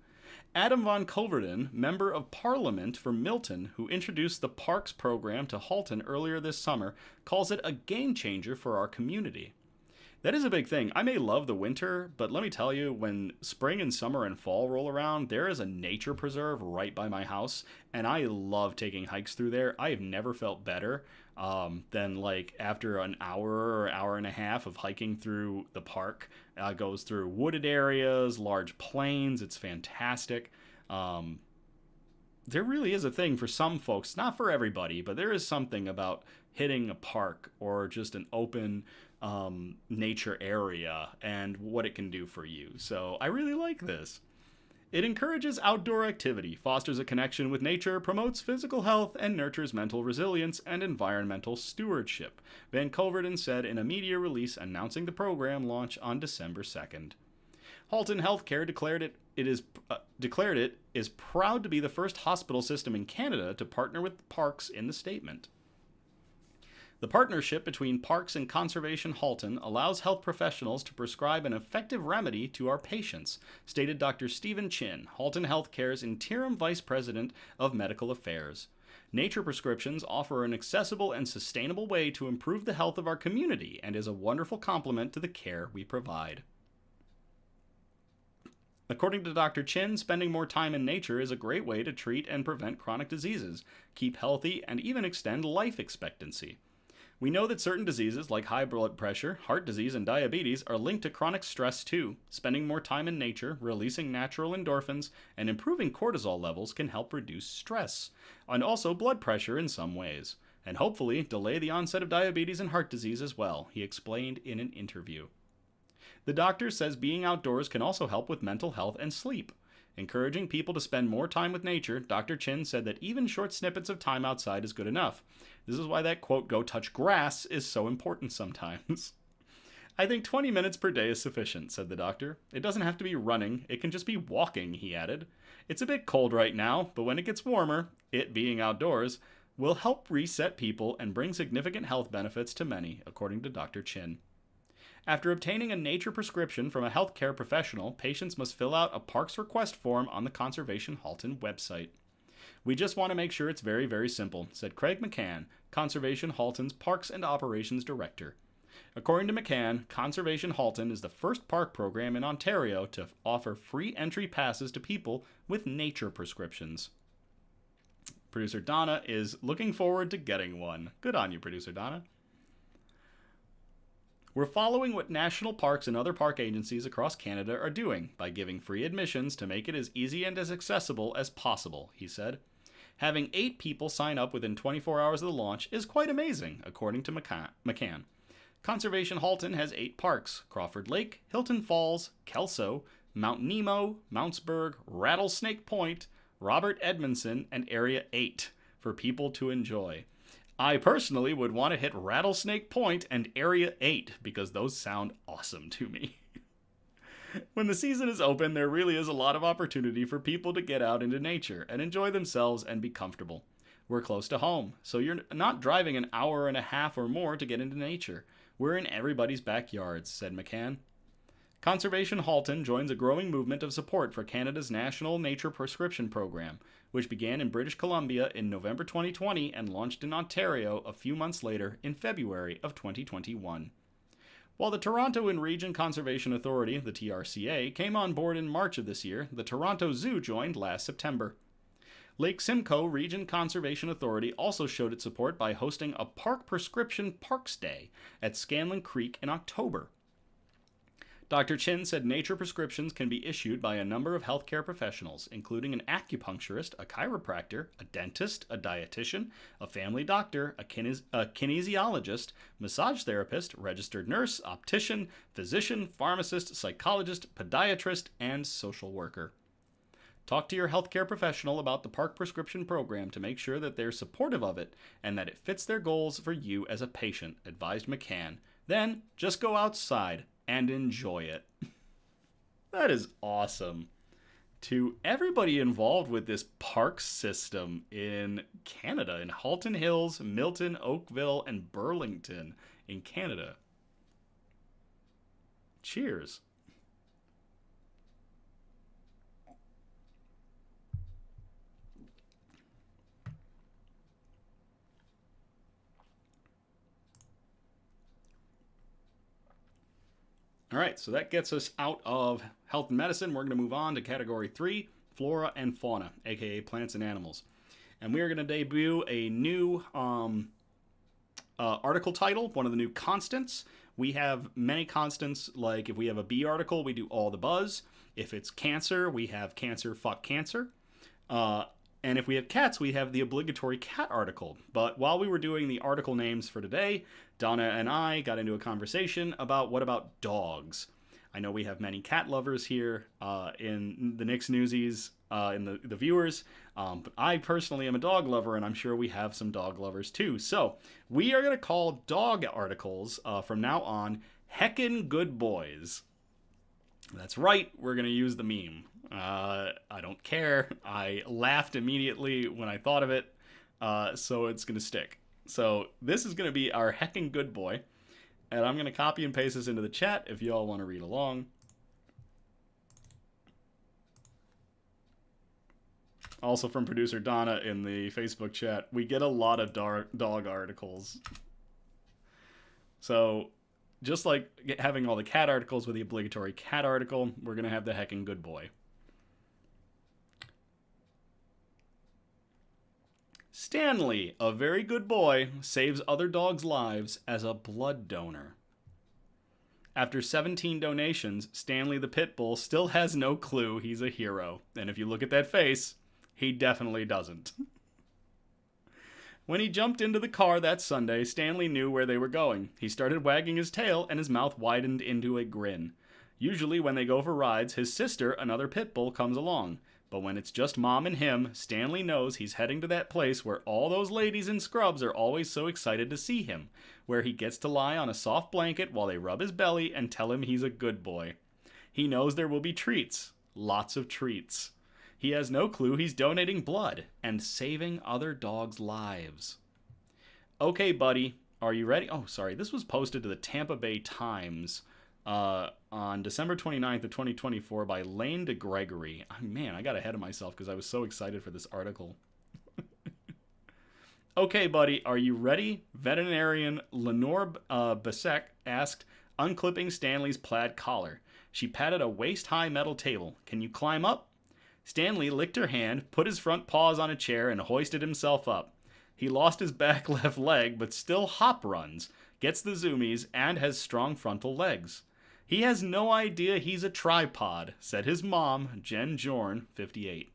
Adam von Coverden, Member of Parliament for Milton, who introduced the Parks program to Halton earlier this summer, calls it a game changer for our community. That is a big thing. I may love the winter, but let me tell you, when spring and summer and fall roll around, there is a nature preserve right by my house, and I love taking hikes through there. I have never felt better than after an hour or hour and a half of hiking through the park. It goes through wooded areas, large plains. It's fantastic. There really is a thing for some folks, not for everybody, but there is something about hitting a park or just an open nature area and what it can do for you. So I really like this. It encourages outdoor activity, fosters a connection with nature, promotes physical health, and nurtures mental resilience and environmental stewardship, Van Culverden said in a media release announcing the program launch on December 2nd. Halton Healthcare declared it is proud to be the first hospital system in Canada to partner with parks in the statement. The partnership between Parks and Conservation Halton allows health professionals to prescribe an effective remedy to our patients, stated Dr. Stephen Chin, Halton Healthcare's interim vice president of medical affairs. Nature prescriptions offer an accessible and sustainable way to improve the health of our community and is a wonderful complement to the care we provide. According to Dr. Chin, spending more time in nature is a great way to treat and prevent chronic diseases, keep healthy, and even extend life expectancy. We know that certain diseases like high blood pressure, heart disease, and diabetes are linked to chronic stress too. Spending more time in nature, releasing natural endorphins, and improving cortisol levels can help reduce stress, and also blood pressure in some ways, and hopefully delay the onset of diabetes and heart disease as well, he explained in an interview. The doctor says being outdoors can also help with mental health and sleep. Encouraging people to spend more time with nature, Dr. Chin said that even short snippets of time outside is good enough. This is why that quote, "go touch grass," is so important sometimes. I think 20 minutes per day is sufficient, said the doctor. It doesn't have to be running, it can just be walking, he added. It's a bit cold right now, but when it gets warmer, it being outdoors, will help reset people and bring significant health benefits to many, according to Dr. Chin. After obtaining a nature prescription from a healthcare professional, patients must fill out a Parks request form on the Conservation Halton website. We just want to make sure it's very, very simple, said Craig McCann, Conservation Halton's Parks and Operations Director. According to McCann, Conservation Halton is the first park program in Ontario to offer free entry passes to people with nature prescriptions. Producer Donna is looking forward to getting one. Good on you, Producer Donna. We're following what national parks and other park agencies across Canada are doing by giving free admissions to make it as easy and as accessible as possible, he said. Having 8 people sign up within 24 hours of the launch is quite amazing, according to McCann. Conservation Halton has 8 parks: Crawford Lake, Hilton Falls, Kelso, Mount Nemo, Mountsburg, Rattlesnake Point, Robert Edmondson, and Area 8 for people to enjoy. I personally would want to hit Rattlesnake Point and Area 8 because those sound awesome to me. When the season is open, there really is a lot of opportunity for people to get out into nature and enjoy themselves and be comfortable. We're close to home, so you're not driving an hour and a half or more to get into nature. We're in everybody's backyards, said McCann. Conservation Halton joins a growing movement of support for Canada's National Nature Prescription Program, which began in British Columbia in November 2020 and launched in Ontario a few months later in February of 2021. While the Toronto and Region Conservation Authority, the TRCA, came on board in March of this year, the Toronto Zoo joined last September. Lake Simcoe Region Conservation Authority also showed its support by hosting a Park Prescription Parks Day at Scanlon Creek in October. Dr. Chin said nature prescriptions can be issued by a number of healthcare professionals, including an acupuncturist, a chiropractor, a dentist, a dietitian, a family doctor, a kinesiologist, massage therapist, registered nurse, optician, physician, pharmacist, psychologist, podiatrist, and social worker. Talk to your healthcare professional about the Park Prescription Program to make sure that they're supportive of it and that it fits their goals for you as a patient, advised McCann. Then, just go outside and enjoy it. That is awesome. To everybody involved with this park system in Canada, in Halton Hills, Milton, Oakville, and Burlington in Canada. Cheers. All right, so that gets us out of health and medicine. We're going to move on to category 3, flora and fauna, aka plants and animals. And we are going to debut a new article title, one of the new constants. We have many constants, like if we have a bee article, we do all the buzz. If it's cancer, we have cancer, fuck cancer. And if we have cats, we have the obligatory cat article. But while we were doing the article names for today, Donna and I got into a conversation about what about dogs. I know we have many cat lovers here in the Nicks Newsies, in the viewers, but I personally am a dog lover, and I'm sure we have some dog lovers too. So we are going to call dog articles from now on Heckin' Good Boys. That's right, we're going to use the meme. I don't care. I laughed immediately when I thought of it, so it's going to stick. So this is going to be our Heckin' Good Boy, and I'm going to copy and paste this into the chat if you all want to read along. Also from producer Donna in the Facebook chat, we get a lot of dog articles. So just like having all the cat articles with the obligatory cat article, we're going to have the Heckin' Good Boy. Stanley, a very good boy, saves other dogs' lives as a blood donor. After 17 donations, Stanley the pit bull still has no clue he's a hero. And if you look at that face, he definitely doesn't. When he jumped into the car that Sunday, Stanley knew where they were going. He started wagging his tail and his mouth widened into a grin. Usually when they go for rides, his sister, another pit bull, comes along. But when it's just Mom and him, Stanley knows he's heading to that place where all those ladies in scrubs are always so excited to see him, where he gets to lie on a soft blanket while they rub his belly and tell him he's a good boy. He knows there will be treats. Lots of treats. He has no clue he's donating blood and saving other dogs' lives. Okay, buddy, are you ready? Oh, sorry, this was posted to the Tampa Bay Times on December 29th of 2024 by Lane DeGregory. Man, I got ahead of myself because I was so excited for this article. Okay, buddy, are you ready? Veterinarian Lenore Basek asked, unclipping Stanley's plaid collar. She patted a waist-high metal table. Can you climb up? Stanley licked her hand, put his front paws on a chair, and hoisted himself up. He lost his back left leg, but still hop runs, gets the zoomies, and has strong frontal legs. He has no idea he's a tripod, said his mom, Jen Jorn, 58.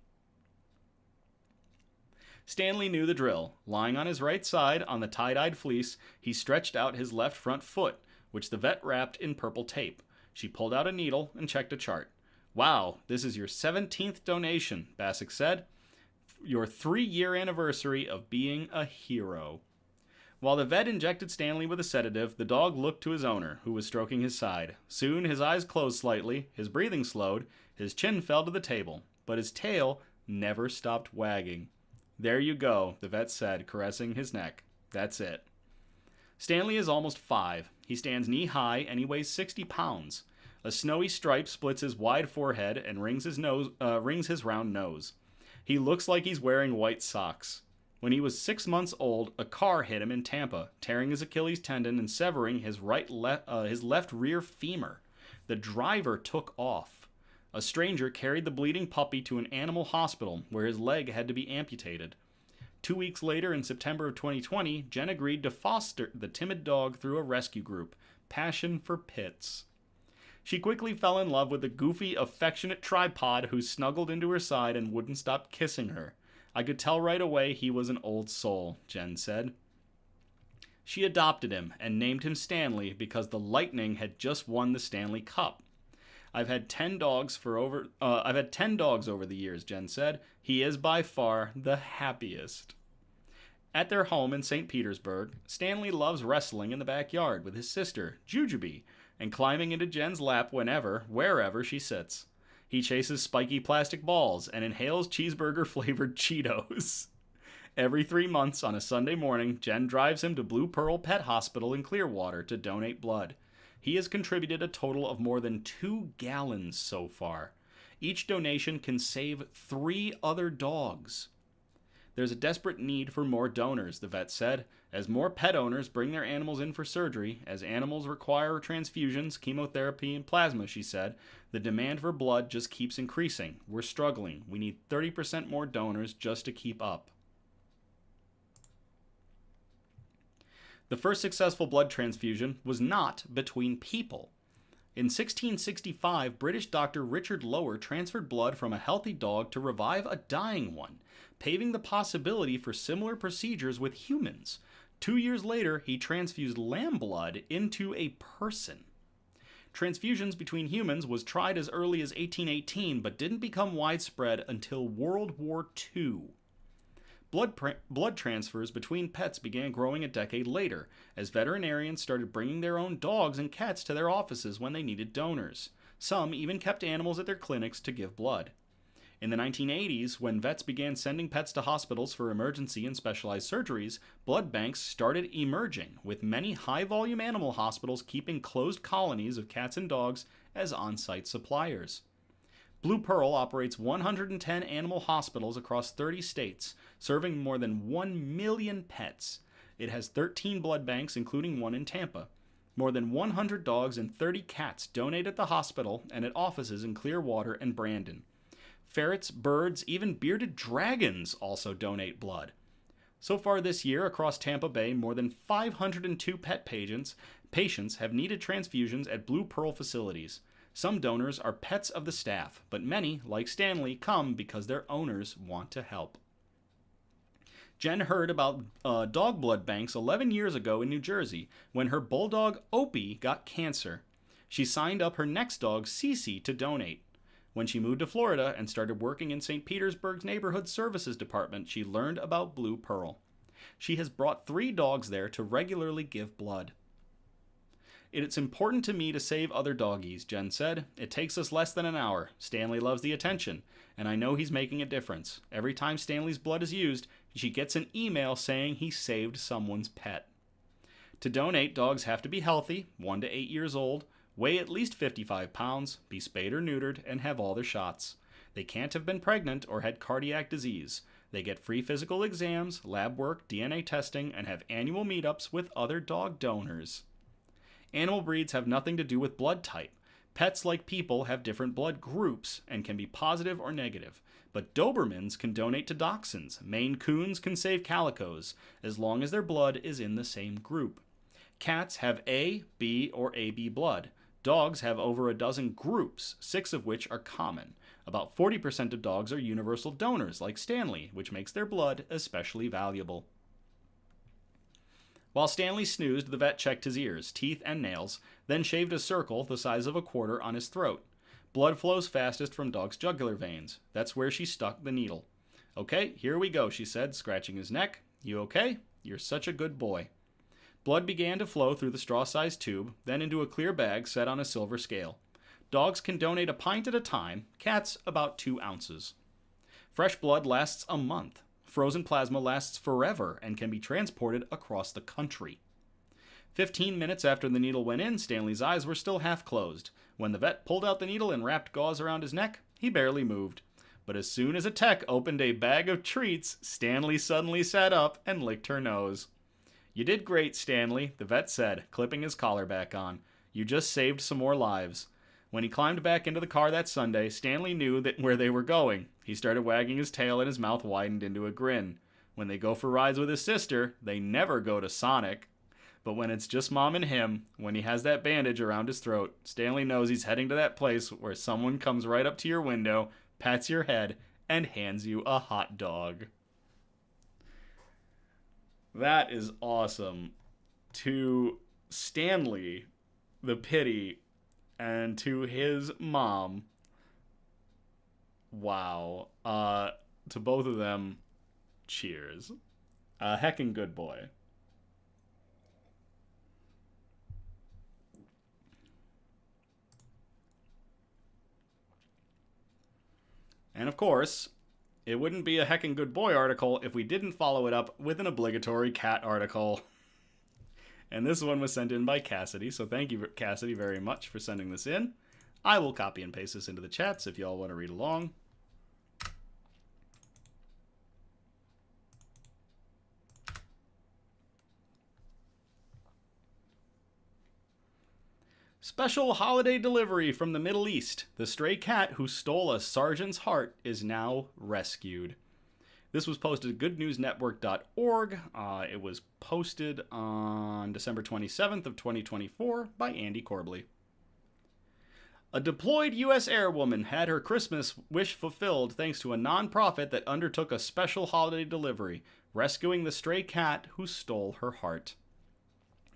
Stanley knew the drill. Lying on his right side on the tie-dyed fleece, he stretched out his left front foot, which the vet wrapped in purple tape. She pulled out a needle and checked a chart. Wow, this is your 17th donation, Bassick said. Your 3-year anniversary of being a hero. While the vet injected Stanley with a sedative, the dog looked to his owner, who was stroking his side. Soon his eyes closed slightly, his breathing slowed, his chin fell to the table, but his tail never stopped wagging. There you go, the vet said, caressing his neck. That's it. Stanley is almost 5. He stands knee-high and he weighs 60 pounds. A snowy stripe splits his wide forehead and rings his round nose. He looks like he's wearing white socks. When he was 6 months old, a car hit him in Tampa, tearing his Achilles tendon and severing his left rear femur. The driver took off. A stranger carried the bleeding puppy to an animal hospital where his leg had to be amputated. 2 weeks later, in September of 2020, Jen agreed to foster the timid dog through a rescue group, Passion for Pits. She quickly fell in love with the goofy, affectionate tripod who snuggled into her side and wouldn't stop kissing her. I could tell right away he was an old soul, Jen said. She adopted him and named him Stanley because the Lightning had just won the Stanley Cup. I've had 10 dogs over the years, Jen said. He is by far the happiest. At their home in St. Petersburg, Stanley loves wrestling in the backyard with his sister, Jujubee, and climbing into Jen's lap wherever she sits. He chases spiky plastic balls and inhales cheeseburger-flavored Cheetos. Every 3 months on a Sunday morning, Jen drives him to Blue Pearl Pet Hospital in Clearwater to donate blood. He has contributed a total of more than 2 gallons so far. Each donation can save 3 other dogs. There's a desperate need for more donors, the vet said. As more pet owners bring their animals in for surgery, as animals require transfusions, chemotherapy, and plasma, she said, the demand for blood just keeps increasing. We're struggling. We need 30% more donors just to keep up. The first successful blood transfusion was not between people. In 1665, British doctor Richard Lower transferred blood from a healthy dog to revive a dying one, paving the possibility for similar procedures with humans. 2 years later, he transfused lamb blood into a person. Transfusions between humans was tried as early as 1818, but didn't become widespread until World War II. Blood transfers between pets began growing a decade later, as veterinarians started bringing their own dogs and cats to their offices when they needed donors. Some even kept animals at their clinics to give blood. In the 1980s, when vets began sending pets to hospitals for emergency and specialized surgeries, blood banks started emerging, with many high-volume animal hospitals keeping closed colonies of cats and dogs as on-site suppliers. Blue Pearl operates 110 animal hospitals across 30 states, serving more than 1 million pets. It has 13 blood banks, including one in Tampa. More than 100 dogs and 30 cats donate at the hospital and at offices in Clearwater and Brandon. Ferrets, birds, even bearded dragons also donate blood. So far this year, across Tampa Bay, more than 502 pet patients have needed transfusions at Blue Pearl facilities. Some donors are pets of the staff, but many, like Stanley, come because their owners want to help. Jen heard about dog blood banks 11 years ago in New Jersey when her bulldog Opie got cancer. She signed up her next dog, Cece, to donate. When she moved to Florida and started working in St. Petersburg's Neighborhood Services Department, she learned about Blue Pearl. She has brought 3 dogs there to regularly give blood. It's important to me to save other doggies, Jen said. It takes us less than an hour. Stanley loves the attention, and I know he's making a difference. Every time Stanley's blood is used, she gets an email saying he saved someone's pet. To donate, dogs have to be healthy, 1 to 8 years old, weigh at least 55 pounds, be spayed or neutered, and have all their shots. They can't have been pregnant or had cardiac disease. They get free physical exams, lab work, DNA testing, and have annual meetups with other dog donors. Animal breeds have nothing to do with blood type. Pets, like people, have different blood groups and can be positive or negative. But Dobermans can donate to Dachshunds. Maine Coons can save calicos, as long as their blood is in the same group. Cats have A, B, or AB blood. Dogs have over a dozen groups, 6 of which are common. About 40% of dogs are universal donors, like Stanley, which makes their blood especially valuable. While Stanley snoozed, the vet checked his ears, teeth, and nails, then shaved a circle the size of a quarter on his throat. Blood flows fastest from dog's jugular veins. That's where she stuck the needle. "Okay, here we go," she said, scratching his neck. "You okay? You're such a good boy." Blood began to flow through the straw-sized tube, then into a clear bag set on a silver scale. Dogs can donate a pint at a time, cats about 2 ounces. Fresh blood lasts a month. Frozen plasma lasts forever and can be transported across the country. 15 minutes after the needle went in, Stanley's eyes were still half closed. When the vet pulled out the needle and wrapped gauze around his neck, he barely moved. But as soon as a tech opened a bag of treats, Stanley suddenly sat up and licked her nose. "You did great, Stanley," the vet said, clipping his collar back on. "You just saved some more lives." When he climbed back into the car that Sunday, Stanley knew where they were going. He started wagging his tail and his mouth widened into a grin. When they go for rides with his sister, they never go to Sonic. But when it's just Mom and him, when he has that bandage around his throat, Stanley knows he's heading to that place where someone comes right up to your window, pats your head, and hands you a hot dog. That is awesome. To Stanley, the pity, and to his mom, wow. To both of them, cheers. Heckin' good boy. And of course, it wouldn't be a heckin' good boy article if we didn't follow it up with an obligatory cat article. And this one was sent in by Cassidy, so thank you, Cassidy, very much for sending this in. I will copy and paste this into the chats if y'all want to read along. Special holiday delivery from the Middle East. The stray cat who stole a sergeant's heart is now rescued. This was posted at goodnewsnetwork.org. It was posted on December 27th of 2024 by Andy Corbley. A deployed U.S. airwoman had her Christmas wish fulfilled thanks to a nonprofit that undertook a special holiday delivery, rescuing the stray cat who stole her heart.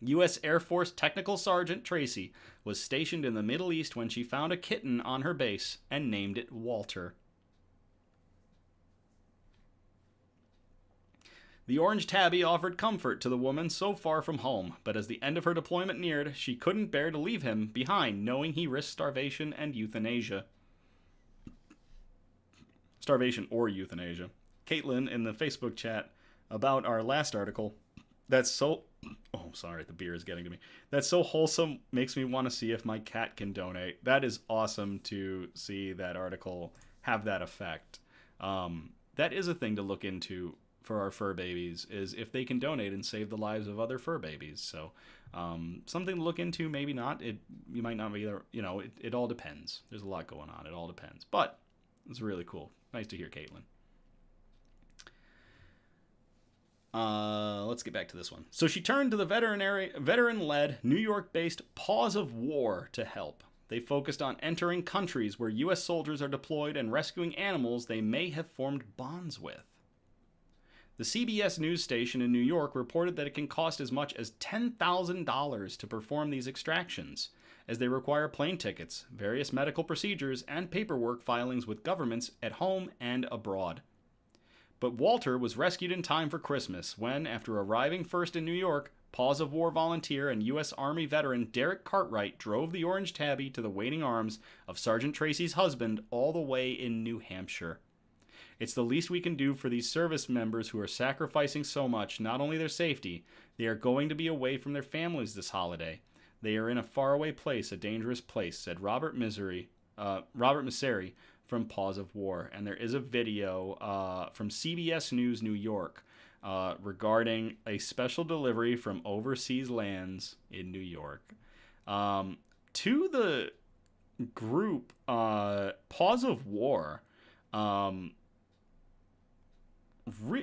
U.S. Air Force Technical Sergeant Tracy was stationed in the Middle East when she found a kitten on her base and named it Walter. The orange tabby offered comfort to the woman so far from home, but as the end of her deployment neared, she couldn't bear to leave him behind, knowing he risked starvation and euthanasia. Starvation or euthanasia. Caitlin in the Facebook chat about our last article, that's so... Oh, sorry, the beer is getting to me. That's so wholesome, makes me want to see if my cat can donate. That is awesome to see that article have that effect. That is a thing to look into for our fur babies, is if they can donate and save the lives of other fur babies. So something to look into, maybe not. You might not be there. It all depends. There's a lot going on. It all depends. But it's really cool. Nice to hear, Caitlin. Let's get back to this one. So she turned to the veteran-led, New York-based Paws of War to help. They focused on entering countries where U.S. soldiers are deployed and rescuing animals they may have formed bonds with. The CBS news station in New York reported that it can cost as much as $10,000 to perform these extractions, as they require plane tickets, various medical procedures, and paperwork filings with governments at home and abroad. But Walter was rescued in time for Christmas when, after arriving first in New York, Paws of War volunteer and U.S. Army veteran Derek Cartwright drove the orange tabby to the waiting arms of Sergeant Tracy's husband all the way in New Hampshire. It's the least we can do for these service members who are sacrificing so much, not only their safety, they are going to be away from their families this holiday. They are in a faraway place, a dangerous place, said Robert Misseri from Paws of War. And there is a video from CBS News New York regarding a special delivery from overseas lands in New York. To the group Paws of War,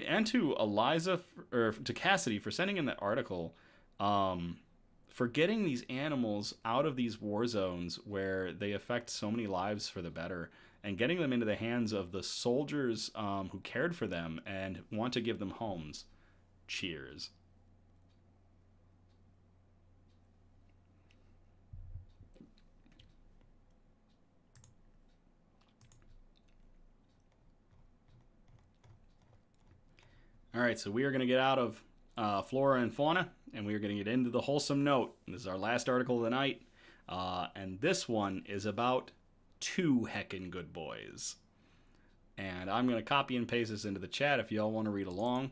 and to Eliza, or to Cassidy, for sending in that article, for getting these animals out of these war zones where they affect so many lives for the better, and getting them into the hands of the soldiers who cared for them and want to give them homes. Cheers. All right, so we are going to get out of flora and fauna, and we are going to get into the wholesome note. This is our last article of the night, and this one is about two heckin' good boys. And I'm going to copy and paste this into the chat if y'all want to read along.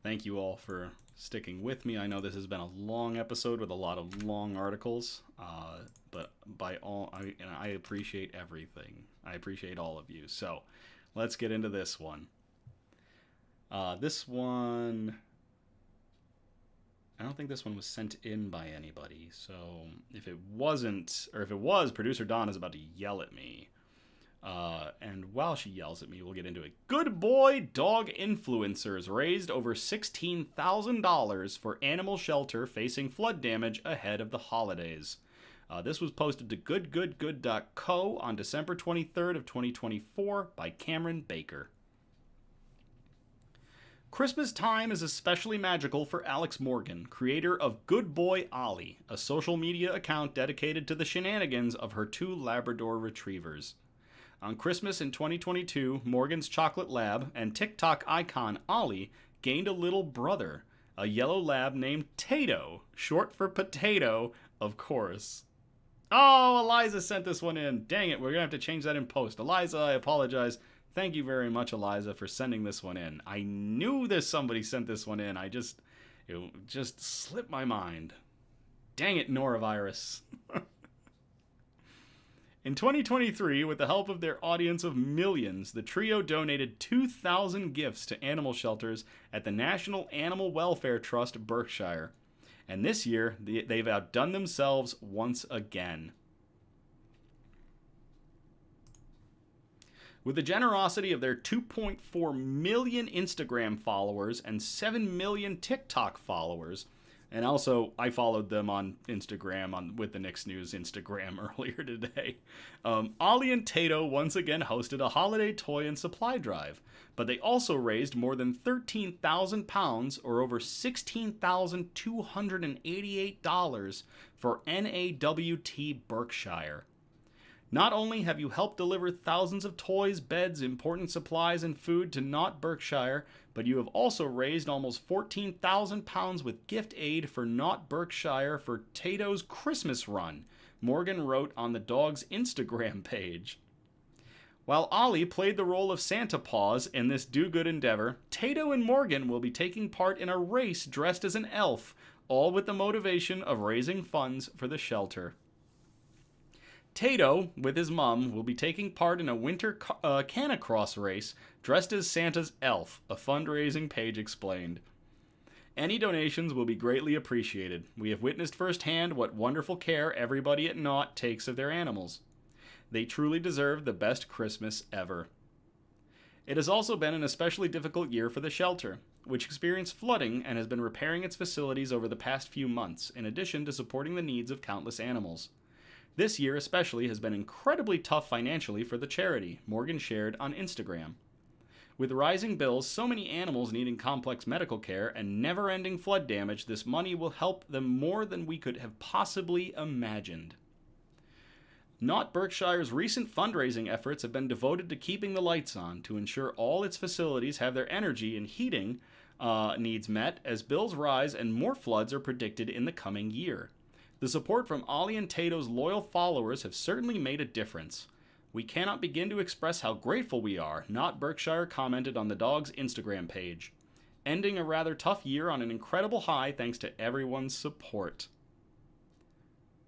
Thank you all for sticking with me. I know this has been a long episode with a lot of long articles, but by all, I appreciate everything. I appreciate all of you. So let's get into this one. This one, I don't think this one was sent in by anybody. So if it wasn't, or if it was, producer Dawn is about to yell at me. And while she yells at me, we'll get into it. Good boy dog influencers raised over $16,000 for animal shelter facing flood damage ahead of the holidays. This was posted to goodgoodgood.co on December 23rd of 2024 by Cameron Baker. Christmas time is especially magical for Alex Morgan, creator of Good Boy Ollie, a social media account dedicated to the shenanigans of her two Labrador retrievers. On Christmas in 2022, Morgan's chocolate lab and TikTok icon Ollie gained a little brother, a yellow lab named Tato, short for potato, of course. Oh, Eliza sent this one in. Dang it, we're going to have to change that in post. Eliza, I apologize. Thank you very much, Eliza, for sending this one in. I knew somebody sent this one in. It just slipped my mind. Dang it, Norovirus. In 2023, with the help of their audience of millions, the trio donated 2,000 gifts to animal shelters at the National Animal Welfare Trust, Berkshire. And this year, they've outdone themselves once again. With the generosity of their 2.4 million Instagram followers and 7 million TikTok followers, And also, I followed them on Instagram with the Nicks News Instagram earlier today. Ollie and Tato once again hosted a holiday toy and supply drive, but they also raised more than £13,000, or over $16,288, for NAWT Berkshire. Not only have you helped deliver thousands of toys, beds, important supplies, and food to Not Berkshire, but you have also raised almost £14,000 with gift aid for Not Berkshire for Tato's Christmas run, Morgan wrote on the dog's Instagram page. While Ollie played the role of Santa Paws in this do-good endeavor, Tato and Morgan will be taking part in a race dressed as an elf, all with the motivation of raising funds for the shelter. Tato, with his mum, will be taking part in a winter canicross race dressed as Santa's elf, a fundraising page explained. Any donations will be greatly appreciated. We have witnessed firsthand what wonderful care everybody at Knot takes of their animals. They truly deserve the best Christmas ever. It has also been an especially difficult year for the shelter, which experienced flooding and has been repairing its facilities over the past few months, in addition to supporting the needs of countless animals. This year especially has been incredibly tough financially for the charity, Morgan shared on Instagram. With rising bills, so many animals needing complex medical care, and never-ending flood damage, this money will help them more than we could have possibly imagined. Not Berkshire's recent fundraising efforts have been devoted to keeping the lights on to ensure all its facilities have their energy and heating needs met as bills rise and more floods are predicted in the coming year. The support from Ollie and Tato's loyal followers have certainly made a difference. We cannot begin to express how grateful we are, Not Berkshire commented on the dog's Instagram page. Ending a rather tough year on an incredible high thanks to everyone's support.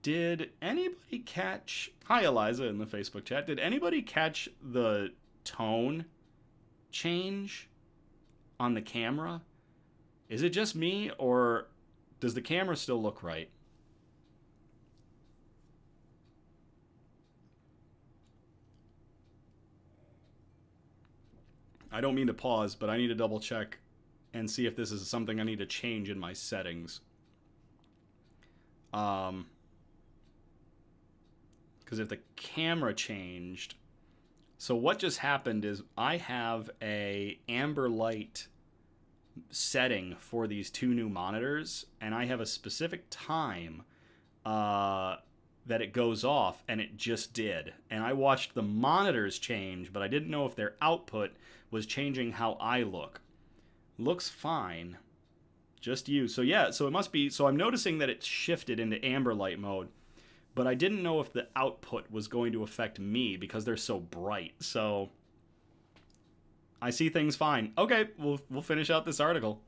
Did anybody catch... Hi, Eliza, in the Facebook chat. Did anybody catch the tone change on the camera? Is it just me, or does the camera still look right? I don't mean to pause, but I need to double check and see if this is something I need to change in my settings. Because if the camera changed... So what just happened is I have a amber light setting for these two new monitors, and I have a specific time that it goes off, and it just did. And I watched the monitors change, but I didn't know if their output was changing how I look. Looks fine. Just you. So yeah, so it must be... So I'm noticing that it's shifted into amber light mode, but I didn't know if the output was going to affect me because they're so bright. So I see things fine. Okay, we'll finish out this article.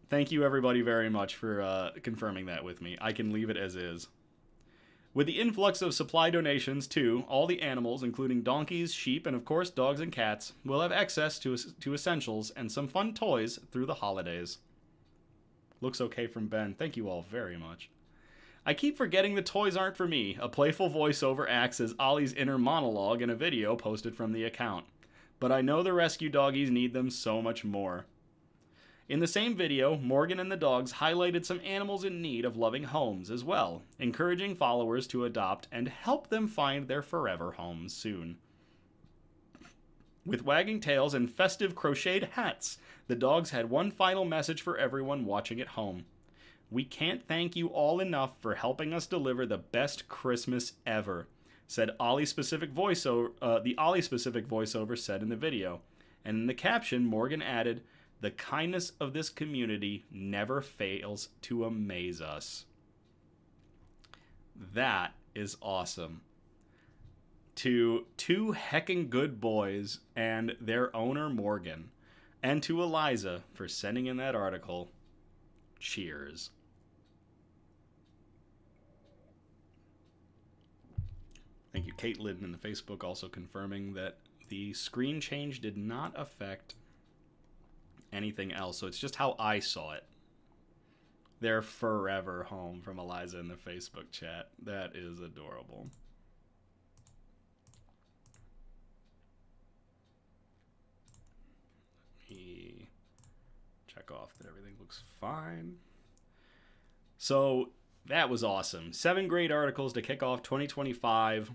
Thank you everybody very much for confirming that with me. I can leave it as is. With the influx of supply donations, too, all the animals, including donkeys, sheep, and of course dogs and cats, will have access to essentials and some fun toys through the holidays. Looks okay from Ben. Thank you all very much. I keep forgetting the toys aren't for me. A playful voiceover acts as Ollie's inner monologue in a video posted from the account. But I know the rescue doggies need them so much more. In the same video, Morgan and the dogs highlighted some animals in need of loving homes as well, encouraging followers to adopt and help them find their forever homes soon. With wagging tails and festive crocheted hats, the dogs had one final message for everyone watching at home. We can't thank you all enough for helping us deliver the best Christmas ever, said the Ollie-specific voiceover said in the video. And in the caption, Morgan added, "The kindness of this community never fails to amaze us." That is awesome. To two heckin' good boys and their owner Morgan, and to Eliza for sending in that article. Cheers. Thank you, Caitlin, in the Facebook, also confirming that the screen change did not affect anything else, so it's just how I saw it. They're forever home from Eliza in the Facebook chat. That is adorable. Let me check off that everything looks fine. So that was awesome. 7 great articles to kick off 2025.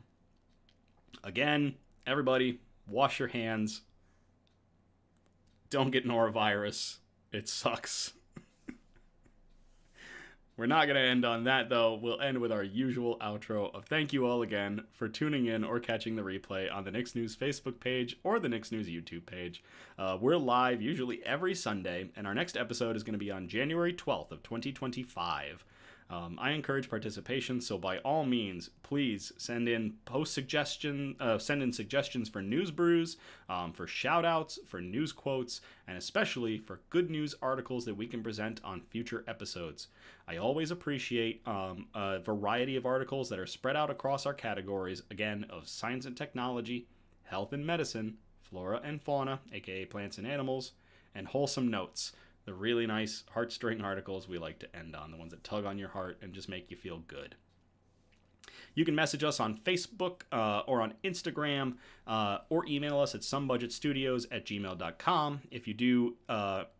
Again, everybody, wash your hands. Don't get norovirus. It sucks. We're not going to end on that, though. We'll end with our usual outro of thank you all again for tuning in or catching the replay on the Nicks News Facebook page or the Nicks News YouTube page. We're live usually every Sunday, and our next episode is going to be on January 12th of 2025. I encourage participation, so by all means, please send in suggestions for news brews, for shout-outs, for news quotes, and especially for good news articles that we can present on future episodes. I always appreciate a variety of articles that are spread out across our categories, again, of science and technology, health and medicine, flora and fauna, aka plants and animals, and wholesome notes. The really nice heartstring articles we like to end on, the ones that tug on your heart and just make you feel good. You can message us on Facebook or on Instagram or email us at somebudgetstudios@gmail.com. If you do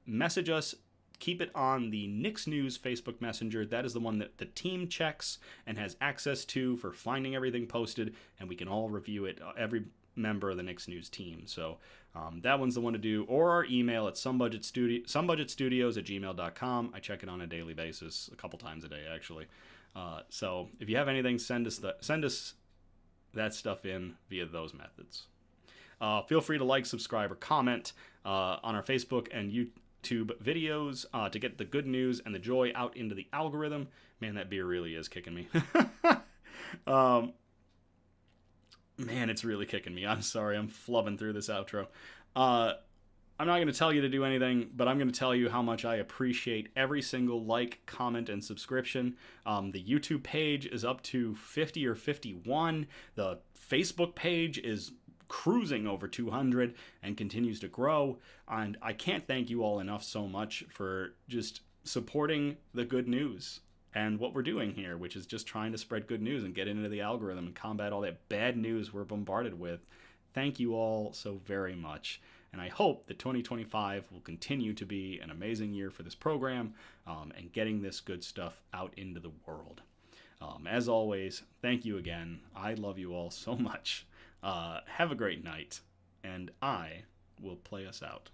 message us, keep it on the Nicks News Facebook Messenger. That is the one that the team checks and has access to for finding everything posted, and we can all review it, every member of the Nicks News team. So that one's the one to do, or our email at somebudgetstudios@gmail.com. I check it on a daily basis, a couple times a day actually. So if you have anything, send us that stuff in via those methods. Feel free to like, subscribe, or comment on our Facebook and YouTube videos to get the good news and the joy out into the algorithm. Man, that beer really is kicking me. Man, it's really kicking me. I'm sorry. I'm flubbing through this outro. I'm not going to tell you to do anything, but I'm going to tell you how much I appreciate every single like, comment, and subscription. The YouTube page is up to 50 or 51. The Facebook page is cruising over 200 and continues to grow. And I can't thank you all enough so much for just supporting the good news and what we're doing here, which is just trying to spread good news and get into the algorithm and combat all that bad news we're bombarded with. Thank you all so very much. And I hope that 2025 will continue to be an amazing year for this program and getting this good stuff out into the world. As always, thank you again. I love you all so much. Have a great night, and I will play us out.